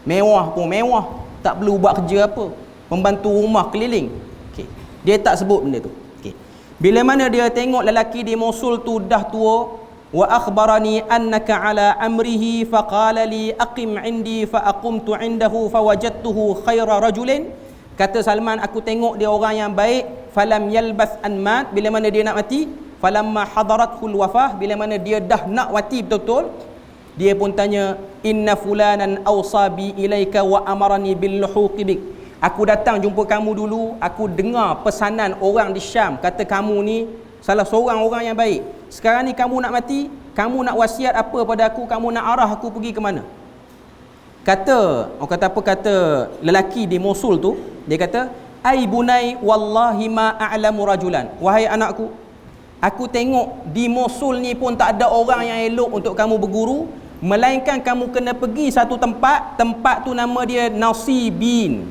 mewah pun mewah, tak perlu buat kerja apa, pembantu rumah keliling. Okay. Dia tak sebut benda tu. Okay. Bila mana dia tengok lelaki di Mosul tu dah tua, wa akhbarani annaka ala amrihi faqala li aqim indi fa aqumtu indahu fawajadtuhu khaira rajulin. Kata Salman, aku tengok dia orang yang baik. Falam yalbath an mat, bila mana dia nak mati, falamma hadaratul wafah, bila mana dia dah nak mati betul-betul, dia pun tanya, inna fulanan awsa bi ilaika wa amarani bil luhuqi bik. Aku datang jumpa kamu dulu, aku dengar pesanan orang di Syam, kata kamu ni salah seorang orang yang baik. Sekarang ni kamu nak mati, kamu nak wasiat apa pada aku, kamu nak arah aku pergi ke mana? Kata, kata lelaki di Mosul tu, dia kata, ai bunai wallahi ma a'lamu rajulan. Wahai anakku, aku tengok di Mosul ni pun tak ada orang yang elok untuk kamu berguru, melainkan kamu kena pergi satu tempat. Tempat tu nama dia Nasibin.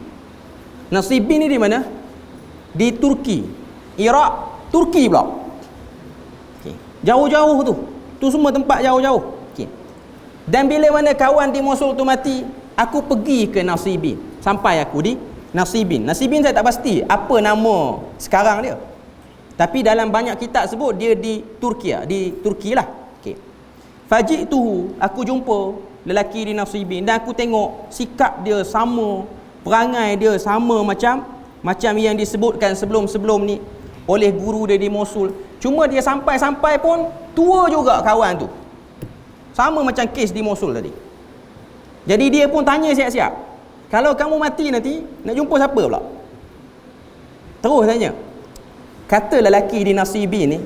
Nasibin ni di mana? Di Turki. Iraq, Turki pula. Okay. Jauh-jauh tu. Tu semua tempat jauh-jauh. Okay. Dan bila mana kawan di Mosul tu mati, aku pergi ke Nasibin. Sampai aku di Nasibin. Nasibin saya tak pasti apa nama sekarang dia. Tapi dalam banyak kitab sebut dia di Turki lah. Okey. Faji'tuhu, aku jumpa lelaki di Nasibin dan aku tengok sikap dia sama, perangai dia sama macam yang disebutkan sebelum-sebelum ni oleh guru dia di Mosul. Cuma dia sampai pun tua juga kawan tu. Sama macam kes di Mosul tadi. Jadi dia pun tanya siap-siap, kalau kamu mati nanti nak jumpa siapa pula? Terus tanya. Kata lelaki di Nasibin ni,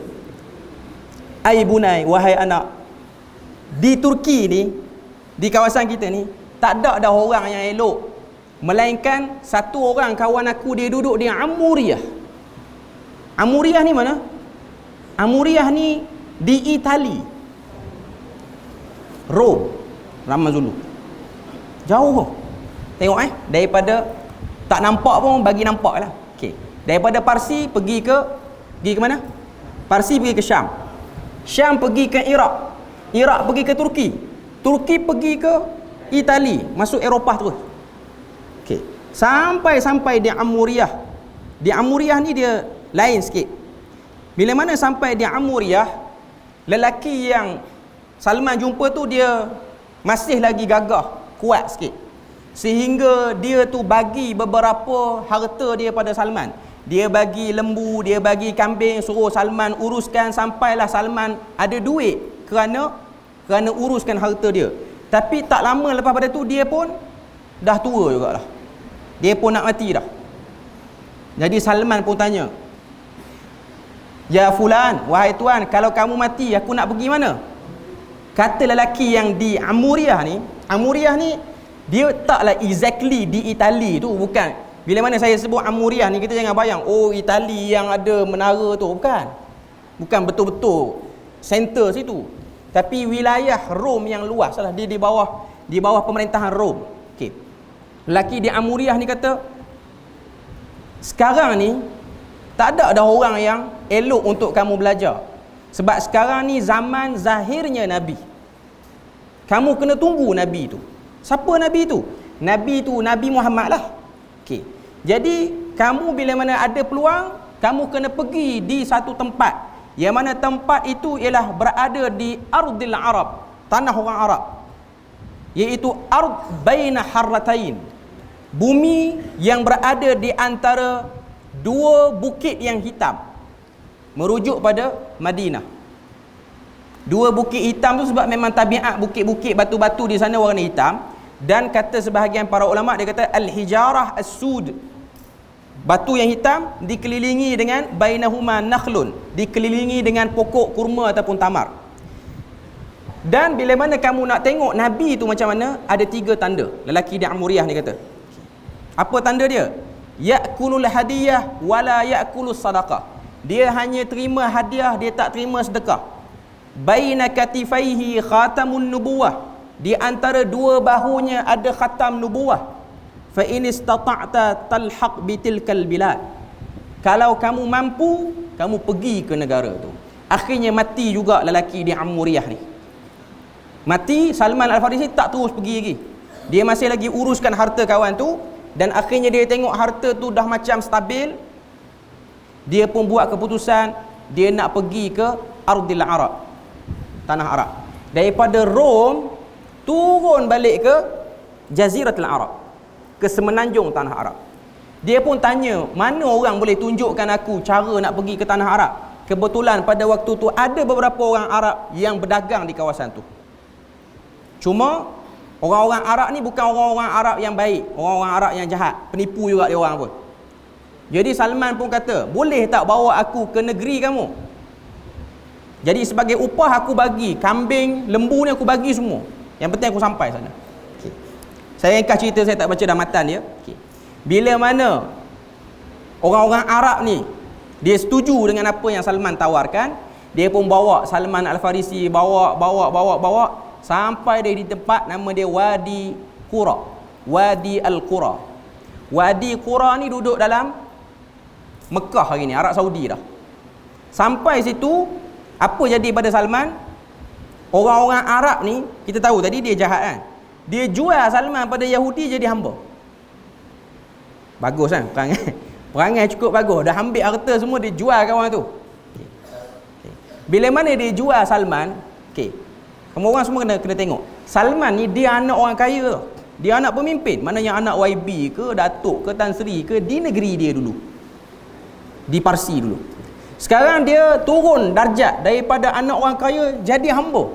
ai bunai, wahai anak, di Turki ni, di kawasan kita ni, tak ada dah orang yang elok, melainkan satu orang kawan aku, dia duduk di Amuriyah. Amuriyah ni mana? Amuriyah ni di Itali, Rom, Ramazulu. Jauh. Tengok daripada tak nampak pun bagi nampak lah. Okey. Daripada Parsi pergi ke mana? Parsi pergi ke Syam. Syam pergi ke Iraq. Iraq pergi ke Turki. Turki pergi ke Itali, masuk Eropah terus. Okey. Sampai di Amuriyah. Di Amuriyah ni dia lain sikit. Bila mana sampai di Amuriyah, lelaki yang Salman jumpa tu dia masih lagi gagah, kuat sikit. Sehingga dia tu bagi beberapa harta dia pada Salman. Dia bagi lembu, dia bagi kambing, suruh Salman uruskan sampailah Salman ada duit kerana uruskan harta dia. Tapi tak lama lepas pada tu dia pun dah tua jugalah. Dia pun nak mati dah. Jadi Salman pun tanya, ya fulan, wahai tuan, kalau kamu mati aku nak pergi mana? Kata lelaki yang di Amuriyah ni dia taklah exactly di Itali tu, bukan. Bila mana saya sebut Amuriyah ni, kita jangan bayang, oh Itali yang ada menara tu, bukan. Bukan betul-betul center situ. Tapi wilayah Rom yang luas lah, dia di bawah pemerintahan Rom. Okey. Lelaki di Amuriyah ni kata, sekarang ni tak ada dah orang yang elok untuk kamu belajar. Sebab sekarang ni zaman zahirnya Nabi. Kamu kena tunggu Nabi tu. Siapa Nabi tu? Nabi tu Nabi Muhammad lah. Okey. Jadi kamu bila mana ada peluang, kamu kena pergi di satu tempat, yang mana tempat itu ialah berada di Ardil Arab, tanah orang Arab, iaitu Ard baina harratain, bumi yang berada di antara dua bukit yang hitam, merujuk pada Madinah. Dua bukit hitam tu sebab memang tabiat bukit-bukit batu-batu di sana warna hitam. Dan kata sebahagian para ulama, dia kata al-hijarah as-sud, batu yang hitam dikelilingi dengan bainahuma nakhlun, dikelilingi dengan pokok kurma ataupun tamar. Dan bila mana kamu nak tengok Nabi tu macam mana, ada 3 tanda. Lelaki di Amuriyah ni kata, apa tanda dia? Ya'kulul hadiyah wala ya'kulus sadaqah. Dia hanya terima hadiah, dia tak terima sedekah. Baina katifaihi khatamun nubuwah, di antara dua bahunya ada khatam nubuwah. Fa in istata'ta talhaq bitilkal bilad. Kalau kamu mampu, kamu pergi ke negara tu. Akhirnya mati juga lelaki di Amuriyah ni. Mati, Salman Al-Farisi tak terus pergi lagi. Dia masih lagi uruskan harta kawan tu, dan akhirnya dia tengok harta tu dah macam stabil. Dia pun buat keputusan dia nak pergi ke Ardil Arab, tanah Arab. Daripada Rom turun balik ke Jaziratul Arab, ke semenanjung tanah Arab. Dia pun tanya, mana orang boleh tunjukkan aku cara nak pergi ke tanah Arab? Kebetulan pada waktu tu ada beberapa orang Arab yang berdagang di kawasan tu. Cuma orang-orang Arab ni bukan orang-orang Arab yang baik, orang-orang Arab yang jahat, penipu juga dia orang pun. Jadi Salman pun kata, boleh tak bawa aku ke negeri kamu? Jadi sebagai upah aku bagi kambing, lembu ni aku bagi semua. Yang penting aku sampai sana. Okay. Saya ringkas cerita, saya tak baca dah matan dia. Okay. Bila mana orang-orang Arab ni dia setuju dengan apa yang Salman tawarkan, dia pun bawa Salman Al-Farisi, bawa sampai dia di tempat nama dia Wadi Qura. Wadi Al-Qura. Wadi Qura ni duduk dalam Mekah hari ni, Arab Saudi dah. Sampai situ, apa jadi pada Salman? Orang-orang Arab ni, kita tahu tadi dia jahat kan. Dia jual Salman pada Yahudi jadi hamba. Bagus kan perangai. Perangai cukup bagus. Dah ambil harta semua, dia jual kawan tu. Okay. Bila mana dia jual Salman, kamu orang semua kena tengok. Salman ni dia anak orang kaya. Dia anak pemimpin. Maknanya anak YB ke, Datuk ke, Tan Sri ke, di negeri dia dulu. Di Parsi dulu. Sekarang dia turun darjat daripada anak orang kaya jadi hamba.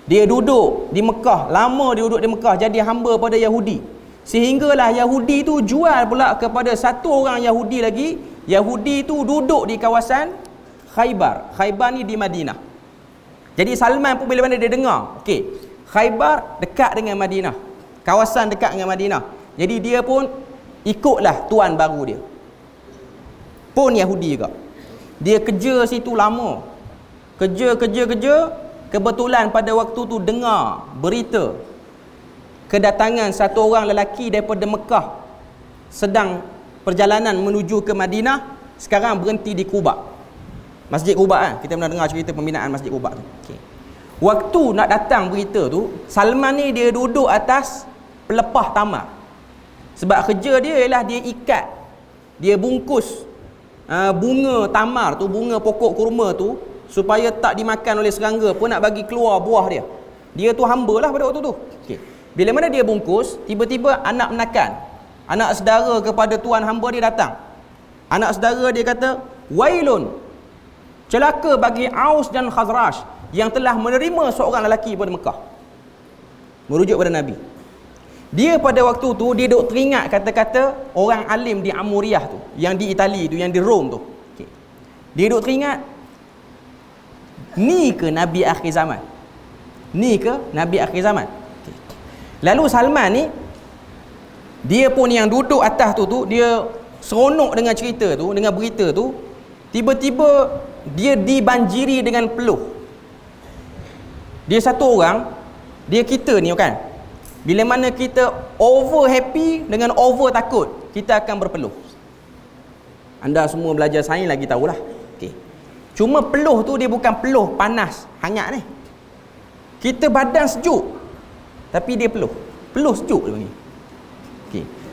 Dia duduk di Mekah, lama dia duduk di Mekah, jadi hamba pada Yahudi. Sehinggalah Yahudi tu jual pula kepada satu orang Yahudi lagi. Yahudi tu duduk di kawasan Khaybar. Khaybar ni di Madinah. Jadi Salman pun bila mana dia dengar, Khaybar dekat dengan Madinah, kawasan dekat dengan Madinah. Jadi dia pun ikutlah tuan baru dia, pun Yahudi juga. Dia kerja situ lama. Kerja. Kebetulan pada waktu tu dengar berita kedatangan satu orang lelaki daripada Mekah sedang perjalanan menuju ke Madinah, sekarang berhenti di Quba. Masjid Quba kan? Kita pernah dengar cerita pembinaan Masjid Quba tu. Waktu nak datang berita tu, Salman ni dia duduk atas pelepah tamar. Sebab kerja dia ialah dia ikat, dia bungkus bunga tamar tu, bunga pokok kurma tu, supaya tak dimakan oleh serangga pun, nak bagi keluar buah dia. Dia tu hamba lah pada waktu tu. Bila mana dia bungkus, tiba-tiba anak menakan, anak saudara kepada tuan hamba dia datang. Anak saudara dia kata, wailun, celaka bagi Aus dan Khazraj yang telah menerima seorang lelaki pada Mekah. Merujuk pada Nabi. Dia pada waktu tu dia duk teringat kata-kata orang alim di Amuriyah tu, yang di Itali tu, yang di Rom tu. Dia duk teringat, ni ke Nabi akhir zaman? Ni ke Nabi akhir zaman? Lalu Salman ni, dia pun yang duduk atas tu, dia seronok dengan cerita tu, dengan berita tu. Tiba-tiba dia dibanjiri dengan peluh. Dia satu orang, dia kita ni kan, bila mana kita over happy dengan over takut, kita akan berpeluh. Anda semua belajar sains lagi tahulah. Cuma peluh tu dia bukan peluh panas, hangat ni. Kita badan sejuk, tapi dia peluh. Peluh sejuk dia panggil.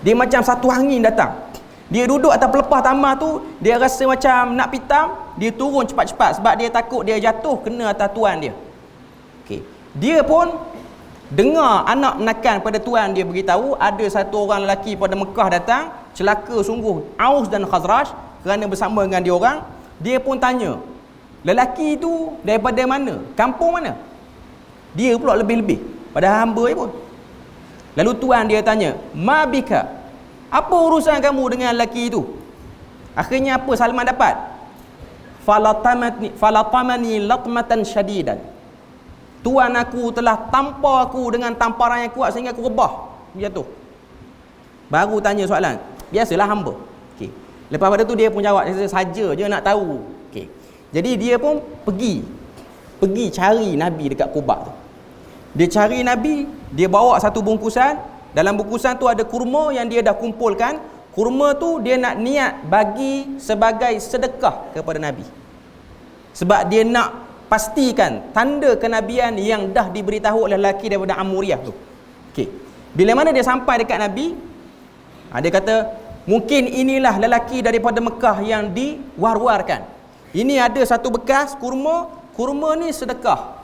Dia macam satu angin datang. Dia duduk atas pelepah tamar tu, dia rasa macam nak pitam, dia turun cepat-cepat sebab dia takut dia jatuh kena atas tuan dia. Dia pun dengar anak menakan pada tuan dia beritahu ada satu orang lelaki pada Mekah datang, celaka sungguh Aus dan Khazraj kerana bersama dengan dia orang. Dia pun tanya, lelaki tu daripada mana? Kampung mana? Dia pula lebih-lebih pada hamba dia pun. Lalu tuan dia tanya, ma bika, apa urusan kamu dengan lelaki itu? Akhirnya apa Salman dapat? Falatamani latmatan syadidan. Tuan aku telah tampar aku dengan tamparan yang kuat sehingga aku rebah, jatuh. Baru tanya soalan. Biasalah hamba. Lepas pada tu dia pun jawab saja je nak tahu. Jadi dia pun pergi cari Nabi dekat Quba tu. Dia cari Nabi, dia bawa satu bungkusan. Dalam bungkusan tu ada kurma yang dia dah kumpulkan. Kurma tu dia nak niat bagi sebagai sedekah kepada Nabi. Sebab dia nak pastikan tanda kenabian yang dah diberitahu oleh lelaki daripada Amuriyah tu. Okey. Bila mana dia sampai dekat Nabi, dia kata, mungkin inilah lelaki daripada Mekah yang diwar-warkan. Ini ada satu bekas kurma, kurma ni sedekah.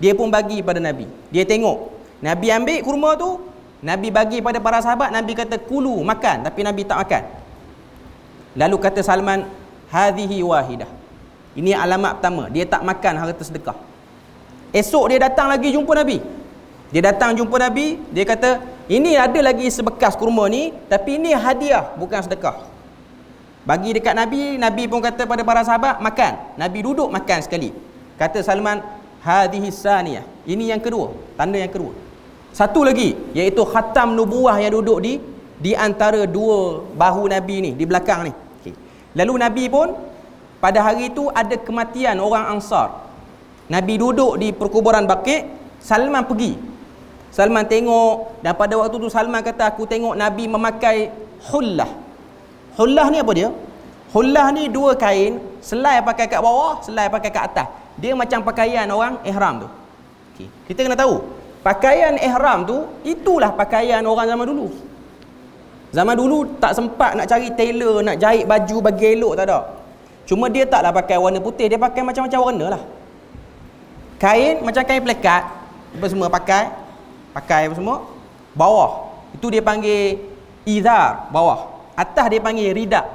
Dia pun bagi pada Nabi. Dia tengok. Nabi ambil kurma tu, Nabi bagi pada para sahabat, Nabi kata kulu, makan, tapi Nabi tak makan. Lalu kata Salman, hadhihi wahidah. Ini alamat pertama, dia tak makan harta sedekah. Esok dia datang lagi jumpa Nabi. Dia datang jumpa Nabi, dia kata, ini ada lagi sebekas kurma ni, tapi ini hadiah, bukan sedekah. Bagi dekat Nabi, Nabi pun kata pada para sahabat, makan. Nabi duduk makan sekali. Kata Salman, hadhihi saniyah. Ini yang kedua, tanda yang kedua. Satu lagi, iaitu khatam nubuwah yang duduk di antara dua bahu Nabi ni, di belakang ni. Okay. Lalu Nabi pun, pada hari itu ada kematian orang Ansar. Nabi duduk di perkuburan Baqi', Salman pergi. Salman tengok, dan pada waktu tu Salman kata, aku tengok Nabi memakai hullah. Hullah ni apa dia? Hullah ni dua kain, selai pakai kat bawah, selai pakai kat atas. Dia macam pakaian orang ihram tu. Okay. Kita kena tahu, pakaian ihram tu, itulah pakaian orang zaman dulu. Zaman dulu tak sempat nak cari tailor, nak jahit baju bagi elok, tak ada. Cuma dia taklah pakai warna putih, dia pakai macam-macam warna lah. Kain macam kain plekat, apa semua pakai apa semua. Bawah itu dia panggil izar, bawah. Atas dia panggil ridak,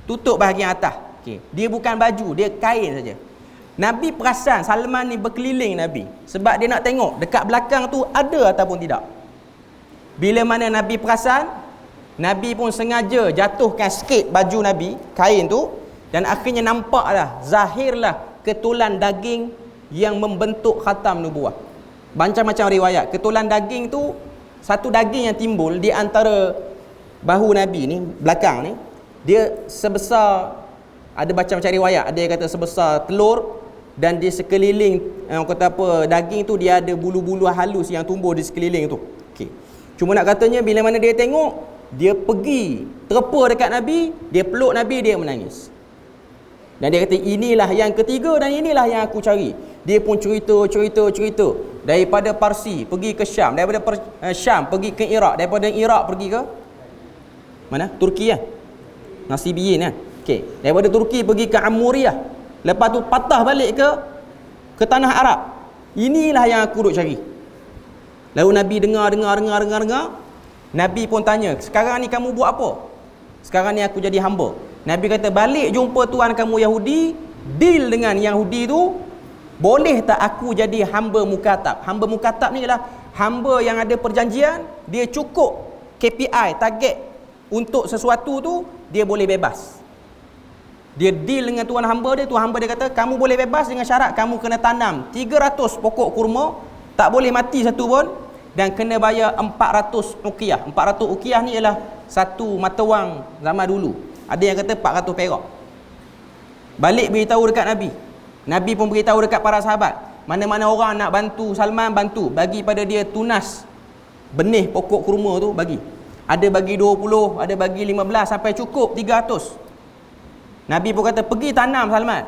tutup bahagian atas. Okay. Dia bukan baju, dia kain saja. Nabi perasan Salman ni berkeliling Nabi, sebab dia nak tengok dekat belakang tu ada ataupun tidak. Bila mana Nabi perasan, Nabi pun sengaja jatuhkan sikit baju Nabi, kain tu, dan akhirnya nampaklah, zahirlah ketulan daging yang membentuk khatam nubuwah. Macam-macam riwayat. Ketulan daging tu, satu daging yang timbul di antara bahu Nabi ni, belakang ni, dia sebesar, ada macam-macam riwayat. Ada yang kata sebesar telur, dan di sekeliling, kata apa, daging tu dia ada bulu-bulu halus yang tumbuh di sekeliling tu. Okay. Cuma nak katanya, bila mana dia tengok, dia pergi terpa dekat Nabi, dia peluk Nabi, dia menangis. Dan dia kata, inilah yang ketiga dan inilah yang aku cari. Dia pun cerita. Daripada Parsi pergi ke Syam, daripada Syam pergi ke Iraq, daripada Iraq pergi ke mana? Turki kan? Nasibiyin kan? Okey. Daripada Turki pergi ke Amuriyah. Lepas tu patah balik ke tanah Arab. Inilah yang aku duk cari. Lalu Nabi dengar. Nabi pun tanya, sekarang ni kamu buat apa? Sekarang ni aku jadi hamba. Nabi kata, balik jumpa tuan kamu Yahudi, deal dengan Yahudi tu, boleh tak aku jadi hamba mukatab? Hamba mukatab ni ialah hamba yang ada perjanjian, dia cukup KPI, target untuk sesuatu tu, dia boleh bebas. Dia deal dengan tuan hamba dia kata, kamu boleh bebas dengan syarat kamu kena tanam 300 pokok kurma, tak boleh mati satu pun, dan kena bayar 400 uqiyah. 400 uqiyah ni ialah satu mata wang zaman dulu. Ada yang kata 400 perak. Balik beritahu dekat Nabi. Nabi pun beritahu dekat para sahabat. Mana-mana orang nak bantu Salman, bantu. Bagi pada dia tunas benih pokok kurma tu, bagi. Ada bagi 20, ada bagi 15, sampai cukup 300. Nabi pun kata, pergi tanam Salman.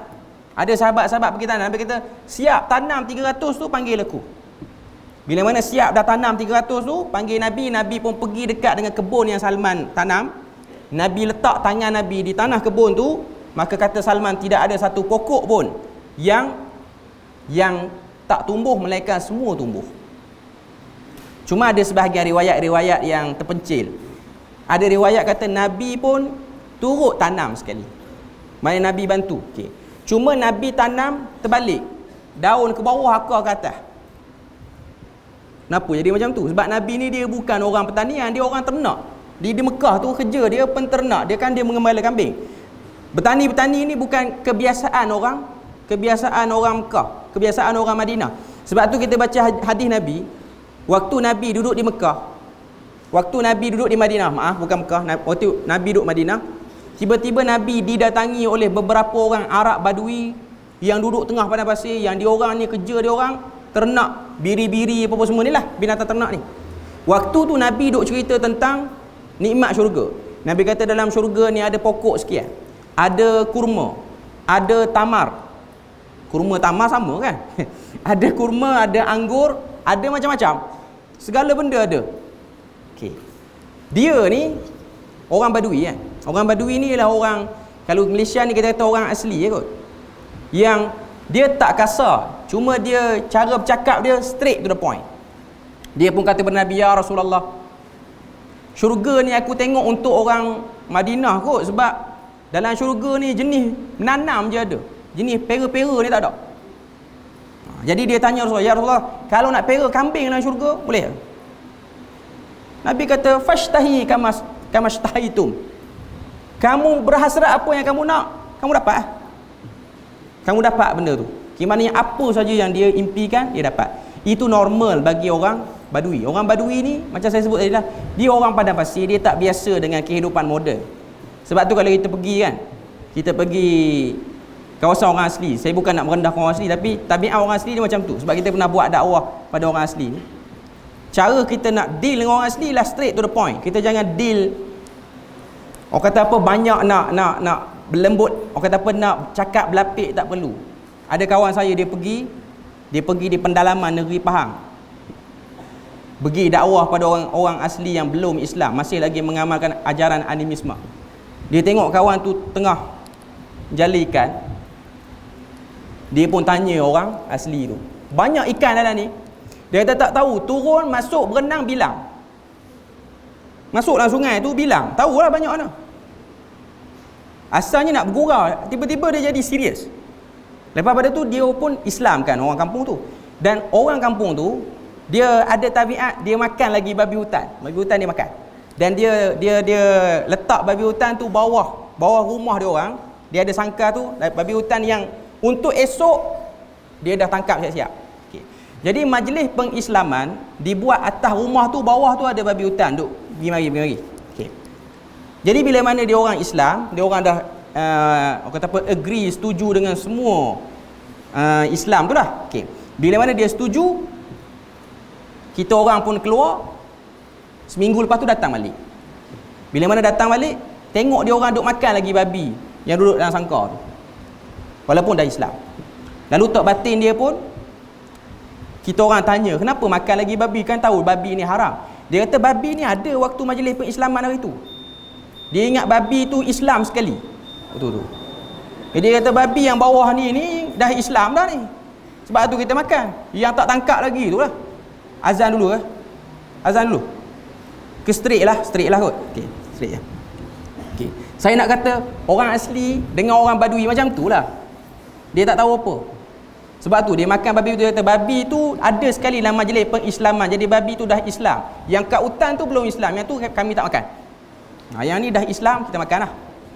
Ada sahabat-sahabat pergi tanam. Nabi kata, siap tanam 300 tu, panggil aku. Bila mana siap dah tanam 300 tu, panggil Nabi. Nabi pun pergi dekat dengan kebun yang Salman tanam. Nabi letak tangan Nabi di tanah kebun tu, maka kata Salman, tidak ada satu pokok pun yang tak tumbuh, melainkan semua tumbuh. Cuma ada sebahagian riwayat-riwayat yang terpencil. Ada riwayat kata Nabi pun turut tanam sekali. Mana Nabi bantu. Okay. Cuma Nabi tanam terbalik. Daun ke bawah, akar ke atas. Kenapa jadi macam tu? Sebab Nabi ni dia bukan orang pertanian, dia orang ternak. Di Mekah tu kerja dia penternak, dia mengembala kambing. Bertani-bertani ni bukan kebiasaan orang Mekah, kebiasaan orang Madinah. Sebab tu kita baca hadis Nabi, waktu Nabi duduk di Mekah, waktu Nabi duduk di Madinah, bukan Mekah, waktu Nabi duduk Madinah, tiba-tiba Nabi didatangi oleh beberapa orang Arab Badui yang duduk tengah padang pasir, yang diorang ni kerja diorang ternak, biri-biri apa semua ni lah, binatang ternak ni. Waktu tu Nabi duk cerita tentang nikmat syurga. Nabi kata dalam syurga ni ada pokok sekian, ada kurma, ada tamar. Kurma tamar sama kan? Ada kurma, ada anggur, ada macam-macam. Segala benda ada. Okey. Dia ni orang Badui kan. Orang Badui ni ialah orang, kalau Malaysia ni kita kata orang asli kot. Yang dia tak kasar, cuma dia cara bercakap dia straight to the point. Dia pun kata kepada Nabi, ya Rasulullah, syurga ni aku tengok untuk orang Madinah kot, sebab dalam syurga ni jenis menanam je ada, jenis pera-pera ni tak ada. Jadi dia tanya Rasulullah, ya Rasulullah, kalau nak pera kambing dalam syurga boleh? Nabi kata, fashtahi kamashtahaitum. Kamu berhasrat apa yang kamu nak, kamu dapat. Kamu dapat benda tu. Maknanya apa saja yang dia impikan, dia dapat. Itu normal bagi orang Badui. Orang Badui ni, macam saya sebut tadi lah, dia orang padang pasir, dia tak biasa dengan kehidupan moden. Sebab tu kalau kita pergi kan, kita pergi kawasan orang asli, saya bukan nak merendahkan orang asli, tapi tabiat orang asli dia macam tu. Sebab kita pernah buat dakwah pada orang asli ni. Cara kita nak deal dengan orang asli lah straight to the point. Kita jangan deal, orang kata apa, banyak nak berlembut, orang kata apa, nak cakap berlapik tak perlu. Ada kawan saya, dia pergi di pendalaman negeri Pahang, pergi dakwah pada orang asli yang belum Islam, masih lagi mengamalkan ajaran animisme. Dia tengok kawan tu tengah jala ikan, dia pun tanya orang asli tu, banyak ikan dalam ni. Dia kata tak tahu, turun, masuk, berenang, bilang. Masuk dalam sungai tu, bilang. Tahulah banyak mana. Asalnya nak bergurau, tiba-tiba dia jadi serius. Lepas pada tu, dia pun Islam kan, orang kampung tu. Dan orang kampung tu, dia ada tabiat, dia makan lagi babi hutan. Babi hutan dia makan. Dan dia letak babi hutan tu bawah rumah dia orang. Dia ada sangkar tu, babi hutan yang untuk esok, dia dah tangkap siap-siap. Okay. Jadi majlis pengislaman dibuat atas rumah tu, bawah tu ada babi hutan duk pergi mari. Okay. Jadi bila mana dia orang Islam, dia orang dah orang kata apa, agree, setuju dengan semua Islam tu dah. Okay. Bila mana dia setuju, kita orang pun keluar. Seminggu lepas tu datang balik. Bila mana datang balik, tengok dia orang duk makan lagi babi yang duduk dalam sangkar tu, walaupun dah Islam. Lalu tok batin dia pun, kita orang tanya, kenapa makan lagi babi, kan tahu babi ni haram. Dia kata babi ni ada waktu majlis pengislaman hari tu. Dia ingat babi tu Islam sekali. Betul tu. Jadi dia kata babi yang bawah ni dah Islam dah ni, sebab tu kita makan. Yang tak tangkap lagi tu lah. Azan dulu Azan dulu. Ke straight lah kot. Okey, straight ya. Okey. Saya nak kata orang asli dengan orang Badui macam tu lah. Dia tak tahu apa. Sebab tu dia makan babi tu, dia kata babi tu ada sekali dalam majlis pengislaman. Jadi babi tu dah Islam. Yang kat hutan tu belum Islam. Yang tu kami tak makan. Yang ni dah Islam, kita makan lah.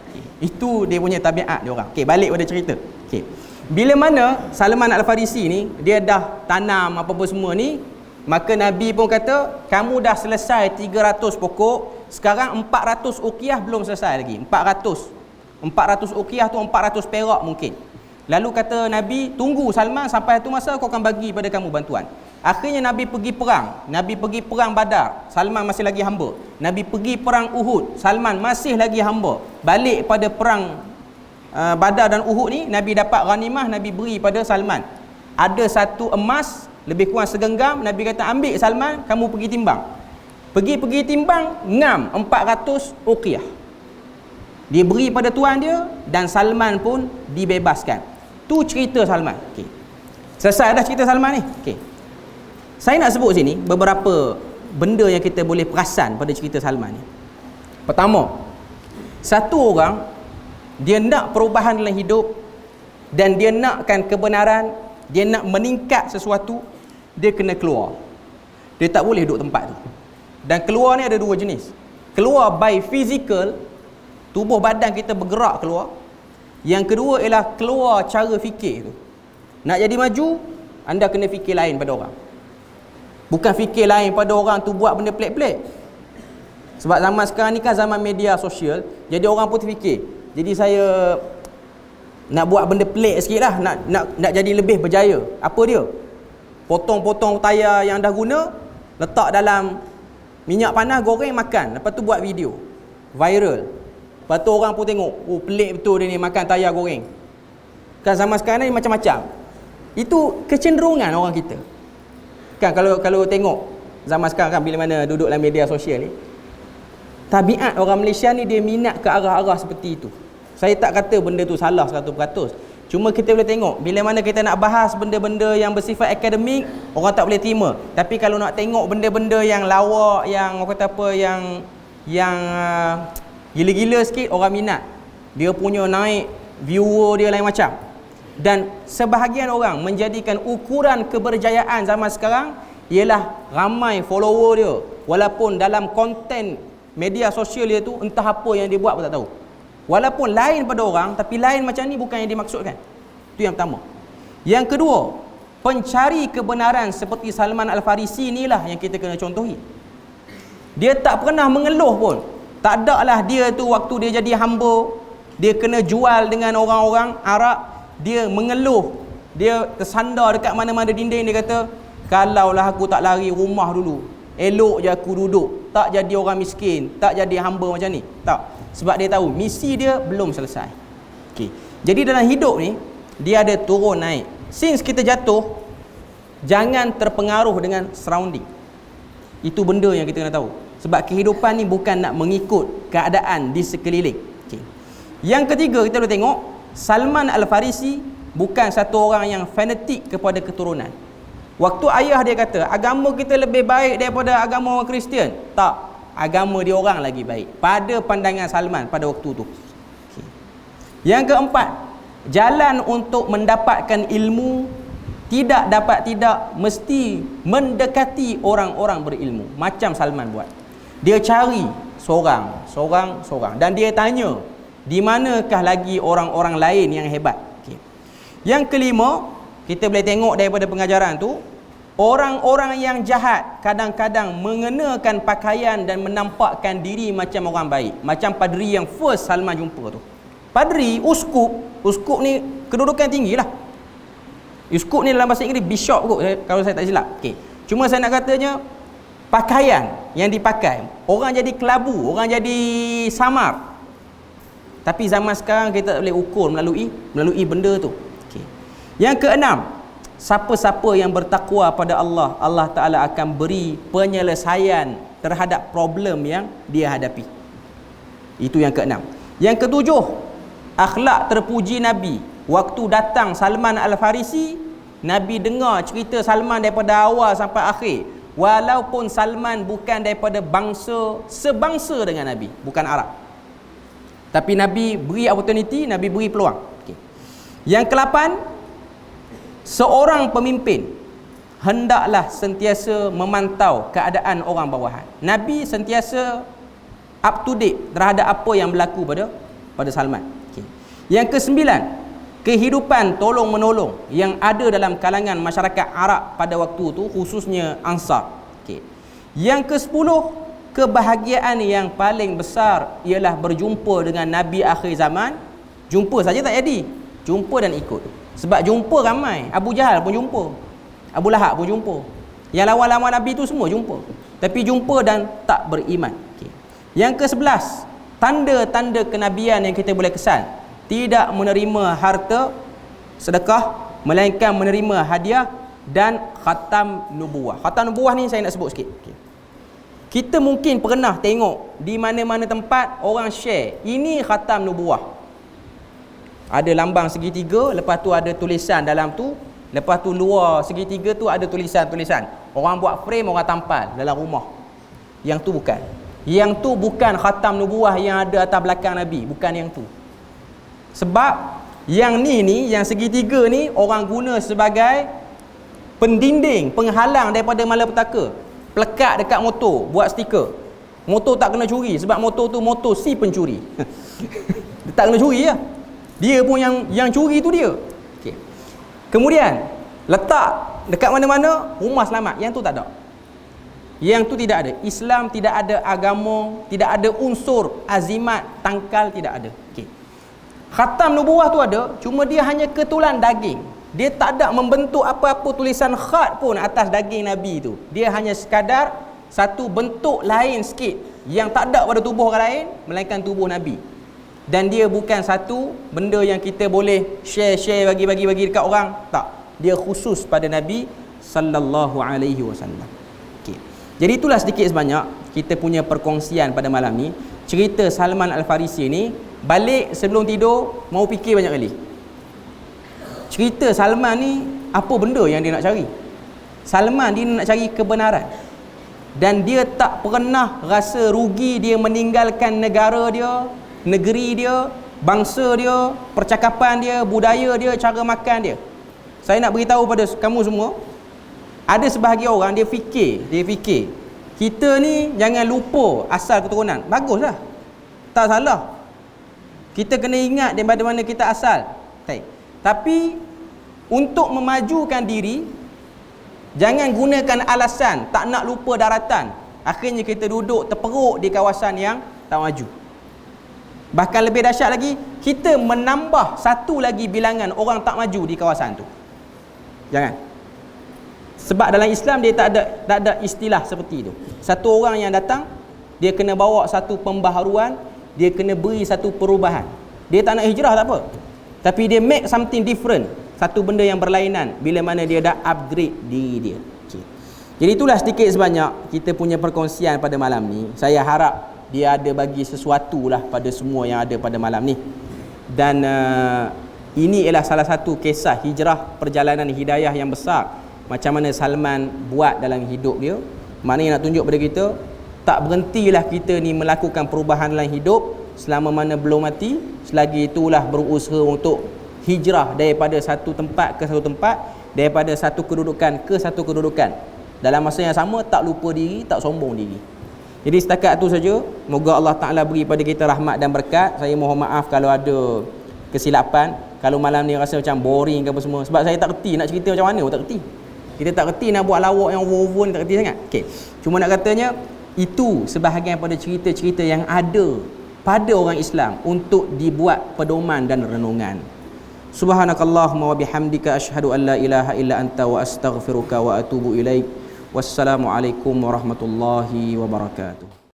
Okay. Itu dia punya tabiat dia orang. Okey, balik pada cerita. Okey. Bila mana Salman Al-Farisi ni, dia dah tanam apa-apa semua ni, maka Nabi pun kata, kamu dah selesai 300 pokok, sekarang 400 uqiyah belum selesai lagi. 400 uqiyah tu 400 perak mungkin. Lalu kata Nabi, tunggu Salman, sampai satu masa aku akan bagi pada kamu bantuan. Akhirnya Nabi pergi perang. Nabi pergi perang Badar, Salman masih lagi hamba. Nabi pergi perang Uhud, Salman masih lagi hamba. Balik pada perang Badar dan Uhud ni, Nabi dapat ghanimah, Nabi beri pada Salman. Ada satu emas, lebih kurang segenggam. Nabi kata, ambil Salman, kamu pergi timbang. Pergi timbang, ngam 400 uqiyah. Dia beri pada tuan dia, dan Salman pun dibebaskan. Tu cerita Salman. Okay. Selesai dah cerita Salman ni. Okay. Saya nak sebut sini beberapa benda yang kita boleh perasan pada cerita Salman ni. Pertama, satu orang, dia nak perubahan dalam hidup, dan dia nakkan kebenaran, dia nak meningkat sesuatu, dia kena keluar. Dia tak boleh duduk tempat tu. Dan keluar ni ada dua jenis. Keluar by physical, tubuh badan kita bergerak keluar. Yang kedua ialah keluar cara fikir tu. Nak jadi maju, anda kena fikir lain pada orang. Bukan fikir lain pada orang tu buat benda pelik-pelik. Sebab zaman sekarang ni kan zaman media sosial, jadi orang pun terfikir, jadi saya nak buat benda pelik sikit lah, nak jadi lebih berjaya. Apa dia? Potong-potong tayar yang dah guna, letak dalam minyak panas, goreng, makan. Lepas tu buat video viral. Lepas tu orang pun tengok, oh pelik betul dia ni makan tayar goreng. Kan zaman sekarang ni macam-macam. Itu kecenderungan orang kita. Kan kalau tengok zaman sekarang kan, bila mana duduk dalam media sosial ni, tabiat orang Malaysia ni dia minat ke arah-arah seperti itu. Saya tak kata benda tu salah 100%. Cuma kita boleh tengok bila mana kita nak bahas benda-benda yang bersifat akademik, orang tak boleh terima. Tapi kalau nak tengok benda-benda yang lawak, yang orang kata apa, yang gila-gila sikit, orang minat. Dia punya naik viewer dia lain macam. Dan sebahagian orang menjadikan ukuran keberjayaan zaman sekarang ialah ramai follower dia, walaupun dalam konten media sosial dia tu entah apa yang dia buat pun tak tahu. Walaupun lain pada orang, tapi lain macam ni bukan yang dimaksudkan. Itu yang pertama. Yang kedua, pencari kebenaran seperti Salman Al-Farisi inilah yang kita kena contohi. Dia tak pernah mengeluh pun. Tak ada lah dia tu waktu dia jadi hamba, dia kena jual dengan orang-orang Arab, dia mengeluh, dia tersandar dekat mana-mana dinding, dia kata, kalaulah aku tak lari rumah dulu, elok je aku duduk, tak jadi orang miskin, tak jadi hamba macam ni. Tak. Sebab dia tahu misi dia belum selesai. Okay. Jadi dalam hidup ni dia ada turun naik. Since kita jatuh, jangan terpengaruh dengan surrounding. Itu benda yang kita kena tahu. Sebab kehidupan ni bukan nak mengikut keadaan di sekeliling. Okay. Yang ketiga, kita boleh tengok Salman Al-Farisi bukan satu orang yang fanatik kepada keturunan. Waktu ayah dia kata agama kita lebih baik daripada agama orang Kristian, tak, agama dia orang lagi baik pada pandangan Salman pada waktu tu. Okay. Yang keempat, jalan untuk mendapatkan ilmu tidak mesti mendekati orang-orang berilmu macam Salman buat. Dia cari seorang dan dia tanya, di manakah lagi orang-orang lain yang hebat. Okay. Yang kelima, kita boleh tengok daripada pengajaran tu, orang-orang yang jahat kadang-kadang mengenakan pakaian dan menampakkan diri macam orang baik. Macam padri yang first Salman jumpa tu. Padri, uskup ni kedudukan tinggi lah. Uskup ni dalam bahasa Inggeris bishop kot, kalau saya tak silap. Okay. Cuma saya nak katanya, pakaian yang dipakai, orang jadi kelabu, orang jadi samar. Tapi zaman sekarang kita tak boleh ukur melalui benda tu. Okay. Yang keenam, siapa-siapa yang bertakwa pada Allah, Allah Ta'ala akan beri penyelesaian terhadap problem yang dia hadapi. Itu yang keenam. Yang ketujuh, akhlak terpuji Nabi. Waktu datang Salman Al-Farisi, Nabi dengar cerita Salman daripada awal sampai akhir. Walaupun Salman bukan daripada sebangsa dengan Nabi, bukan Arab. Tapi Nabi beri opportunity, Nabi beri peluang. Okay. Yang ke-8, seorang pemimpin hendaklah sentiasa memantau keadaan orang bawahan. Nabi sentiasa up to date terhadap apa yang berlaku pada Salman. Okay. Yang ke-9, kehidupan tolong-menolong yang ada dalam kalangan masyarakat Arab pada waktu tu, khususnya Ansar. Okay. Yang ke-10, kebahagiaan yang paling besar ialah berjumpa dengan Nabi akhir zaman. Jumpa saja tak jadi, jumpa dan ikut. Sebab jumpa ramai. Abu Jahal pun jumpa, Abu Lahab pun jumpa, yang lawan-lawan Nabi tu semua jumpa. Tapi jumpa dan tak beriman. Okay. Yang ke-11, tanda-tanda kenabian yang kita boleh kesan, tidak menerima harta sedekah, melainkan menerima hadiah dan khatam nubuwah. Khatam nubuwah ni saya nak sebut sikit. Okay. Kita mungkin pernah tengok di mana-mana tempat orang share, ini khatam nubuwah. Ada lambang segitiga, lepas tu ada tulisan dalam tu, lepas tu luar segitiga tu ada tulisan-tulisan. Orang buat frame, orang tampal dalam rumah. Yang tu bukan. Yang tu bukan khatam nubuwah yang ada atas belakang Nabi, bukan yang tu. Sebab yang ni yang segitiga ni orang guna sebagai pendinding, penghalang daripada malapetaka. Pelekat dekat motor, buat stiker. Motor tak kena curi, sebab motor tu motor si pencuri. Dia tak kena curi lah. Dia pun yang curi tu dia. Okay. Kemudian letak dekat mana-mana rumah selamat. Yang tu tak ada. Yang tu tidak ada. Islam tidak ada agama, tidak ada unsur azimat, tangkal, tidak ada. Okay. Khatam nubuwah tu ada, cuma dia hanya ketulan daging. Dia tak ada membentuk apa-apa tulisan khat pun atas daging Nabi tu. Dia hanya sekadar satu bentuk lain sikit yang tak ada pada tubuh orang lain melainkan tubuh Nabi. Dan dia bukan satu benda yang kita boleh share bagi dekat orang. Tak. Dia khusus pada Nabi sallallahu alaihi wasallam. Okey. Jadi itulah sedikit sebanyak kita punya perkongsian pada malam ni. Cerita Salman Al-Farisi ni, balik sebelum tidur mau fikir banyak kali. Cerita Salman ni apa benda yang dia nak cari? Salman dia nak cari kebenaran. Dan dia tak pernah rasa rugi dia meninggalkan negara dia, negeri dia, bangsa dia, percakapan dia, budaya dia, cara makan dia. Saya nak beritahu pada kamu semua, ada sebahagian orang dia fikir kita ni jangan lupa asal keturunan. Baguslah, tak salah. Kita kena ingat daripada mana kita asal. Tapi untuk memajukan diri, jangan gunakan alasan tak nak lupa daratan. Akhirnya kita duduk terperuk di kawasan yang tak maju. Bahkan lebih dahsyat lagi, kita menambah satu lagi bilangan orang tak maju di kawasan tu. Jangan. Sebab dalam Islam dia tak ada istilah seperti itu. Satu orang yang datang, dia kena bawa satu pembaharuan, dia kena beri satu perubahan. Dia tak nak hijrah tak apa, tapi dia make something different, satu benda yang berlainan bila mana dia dah upgrade diri dia. Okay. Jadi itulah sedikit sebanyak kita punya perkongsian pada malam ni. Saya harap dia ada bagi sesuatu lah pada semua yang ada pada malam ni. Dan ini ialah salah satu kisah hijrah, perjalanan hidayah yang besar, macam mana Salman buat dalam hidup dia. Maknanya nak tunjuk pada kita, tak berhentilah kita ni melakukan perubahan dalam hidup selama mana belum mati. Selagi itulah berusaha untuk hijrah daripada satu tempat ke satu tempat, daripada satu kedudukan ke satu kedudukan. Dalam masa yang sama, tak lupa diri, tak sombong diri. Jadi setakat itu saja. Moga Allah Ta'ala beri pada kita rahmat dan berkat. Saya mohon maaf kalau ada kesilapan, kalau malam ni rasa macam boring ke apa semua. Sebab saya tak reti nak cerita macam mana, tak reti. Kita tak reti nak buat lawak yang over ni, tak reti sangat. Okay. Cuma nak katanya, itu sebahagian pada cerita-cerita yang ada pada orang Islam untuk dibuat pedoman dan renungan. Subhanakallahumma wa bihamdika asyhadu an la ilaha illa anta wa astaghfiruka wa atubu ilaik. Wassalamualaikum warahmatullahi wabarakatuh.